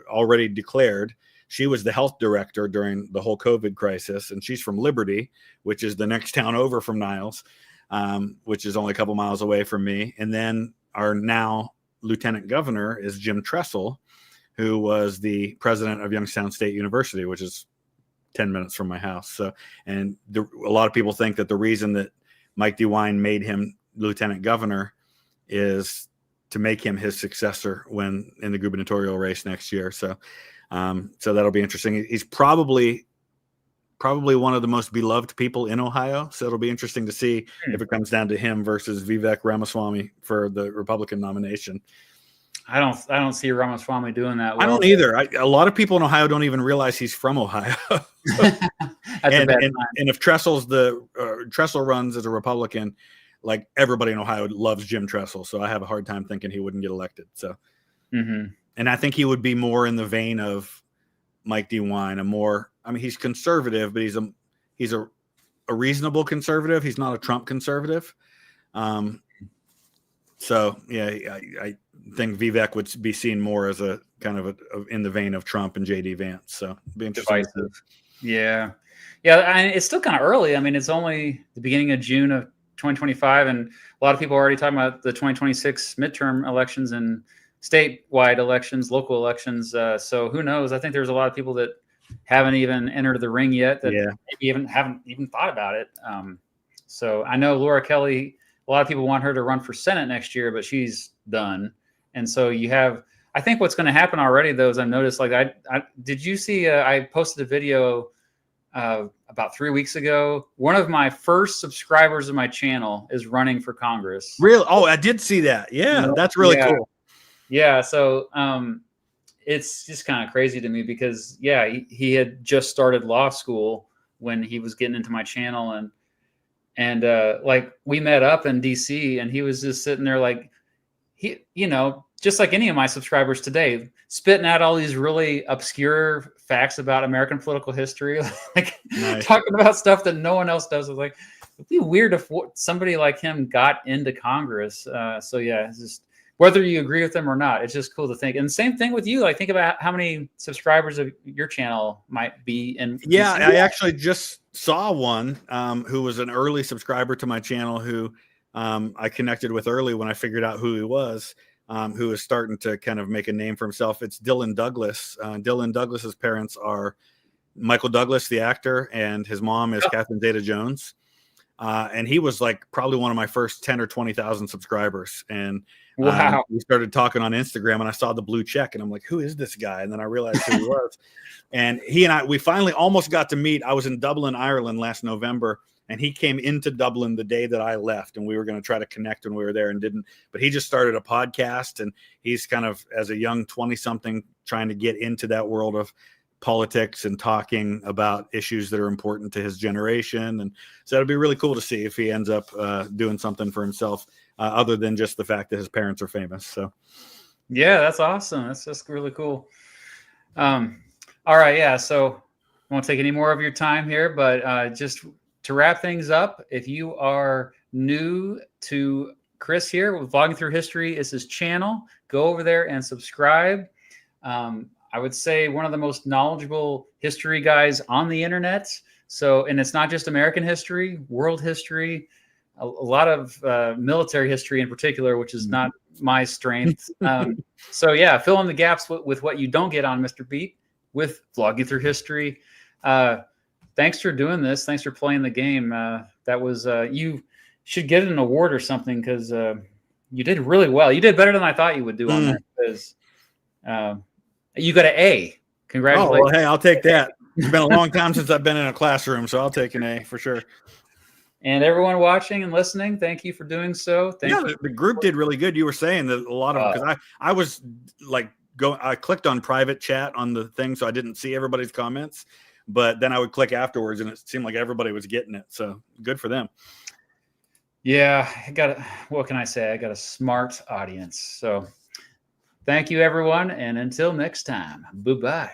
already declared. She was the health director during the whole COVID crisis, and she's from Liberty, which is the next town over from Niles, which is only a couple miles away from me. And then our now lieutenant governor is Jim Tressel, who was the president of Youngstown State University, which is 10 minutes from my house. So, and a lot of people think that the reason that Mike DeWine made him lieutenant governor is to make him his successor when in the gubernatorial race next year. So that'll be interesting. He's probably one of the most beloved people in Ohio. So it'll be interesting to see if it comes down to him versus Vivek Ramaswamy for the Republican nomination. I don't see Ramaswamy doing that well. I don't either. A lot of people in Ohio don't even realize he's from Ohio. and if Tressel runs as a Republican, like everybody in Ohio loves Jim Tressel. So I have a hard time thinking he wouldn't get elected. So. Mm-hmm. And I think he would be more in the vein of Mike DeWine, he's conservative, but he's a reasonable conservative. He's not a Trump conservative. I think Vivek would be seen more as a kind of in the vein of Trump and J.D. Vance. So it'd be interesting. Divisive. Yeah. It's still kind of early. I mean, it's only the beginning of June of 2025, and a lot of people are already talking about the 2026 midterm elections and statewide elections, local elections. So who knows? I think there's a lot of people that haven't even entered the ring yet that maybe haven't even thought about it. So I know Laura Kelly, a lot of people want her to run for Senate next year, but she's done. And so I think what's going to happen already though, is I've noticed, did you see, I posted a video about 3 weeks ago. One of my first subscribers of my channel is running for Congress. Really? Oh, I did see that. Yeah, that's really cool. Yeah. So it's just kind of crazy to me because, yeah, he had just started law school when he was getting into my channel. And like we met up in DC and he was just sitting there like, just like any of my subscribers today, spitting out all these really obscure facts about American political history, like talking about stuff that no one else does. It's like, it'd be weird if somebody like him got into Congress. So yeah, it's just, whether you agree with them or not, it's just cool to think. And same thing with you. Like, think about how many subscribers of your channel might be in. Yeah, I actually just saw one who was an early subscriber to my channel who I connected with early when I figured out who he was, who is starting to kind of make a name for himself. It's Dylan Douglas. Dylan Douglas's parents are Michael Douglas, the actor, and his mom is Catherine Zeta-Jones. And he was like probably one of my first 10 or 20,000 subscribers. And wow, we started talking on Instagram and I saw the blue check and I'm like, who is this guy? And then I realized who he was. And we finally almost got to meet. I was in Dublin, Ireland last November, and he came into Dublin the day that I left, and we were going to try to connect when we were there and didn't. But he just started a podcast, and he's kind of, as a young 20-something, trying to get into that world of politics and talking about issues that are important to his generation. And so it'd be really cool to see if he ends up doing something for himself other than just the fact that his parents are famous. So yeah, that's awesome. That's just really cool. All right. Yeah. So I won't take any more of your time here, but just to wrap things up, if you are new to Chris here with Vlogging Through History, is his channel. Go over there and subscribe. I would say one of the most knowledgeable history guys on the internet. So, and it's not just American history, world history, a lot of military history in particular, which is not my strength. So yeah, fill in the gaps with what you don't get on Mr. Beat with Vlogging Through History. Thanks for doing this. Thanks for playing the game. That was, you should get an award or something because you did really well. You did better than I thought you would do on that because you got an A. Congratulations. Oh, well, hey, I'll take that. It's been a long time since I've been in a classroom, so I'll take an A for sure. And everyone watching and listening, thank you for doing so. Thank you. The group did really good. You were saying that a lot of them, because I was like, I clicked on private chat on the thing, so I didn't see everybody's comments. But then I would click afterwards, and it seemed like everybody was getting it. So good for them. Yeah, what can I say? I got a smart audience. So thank you, everyone. And until next time, bye-bye.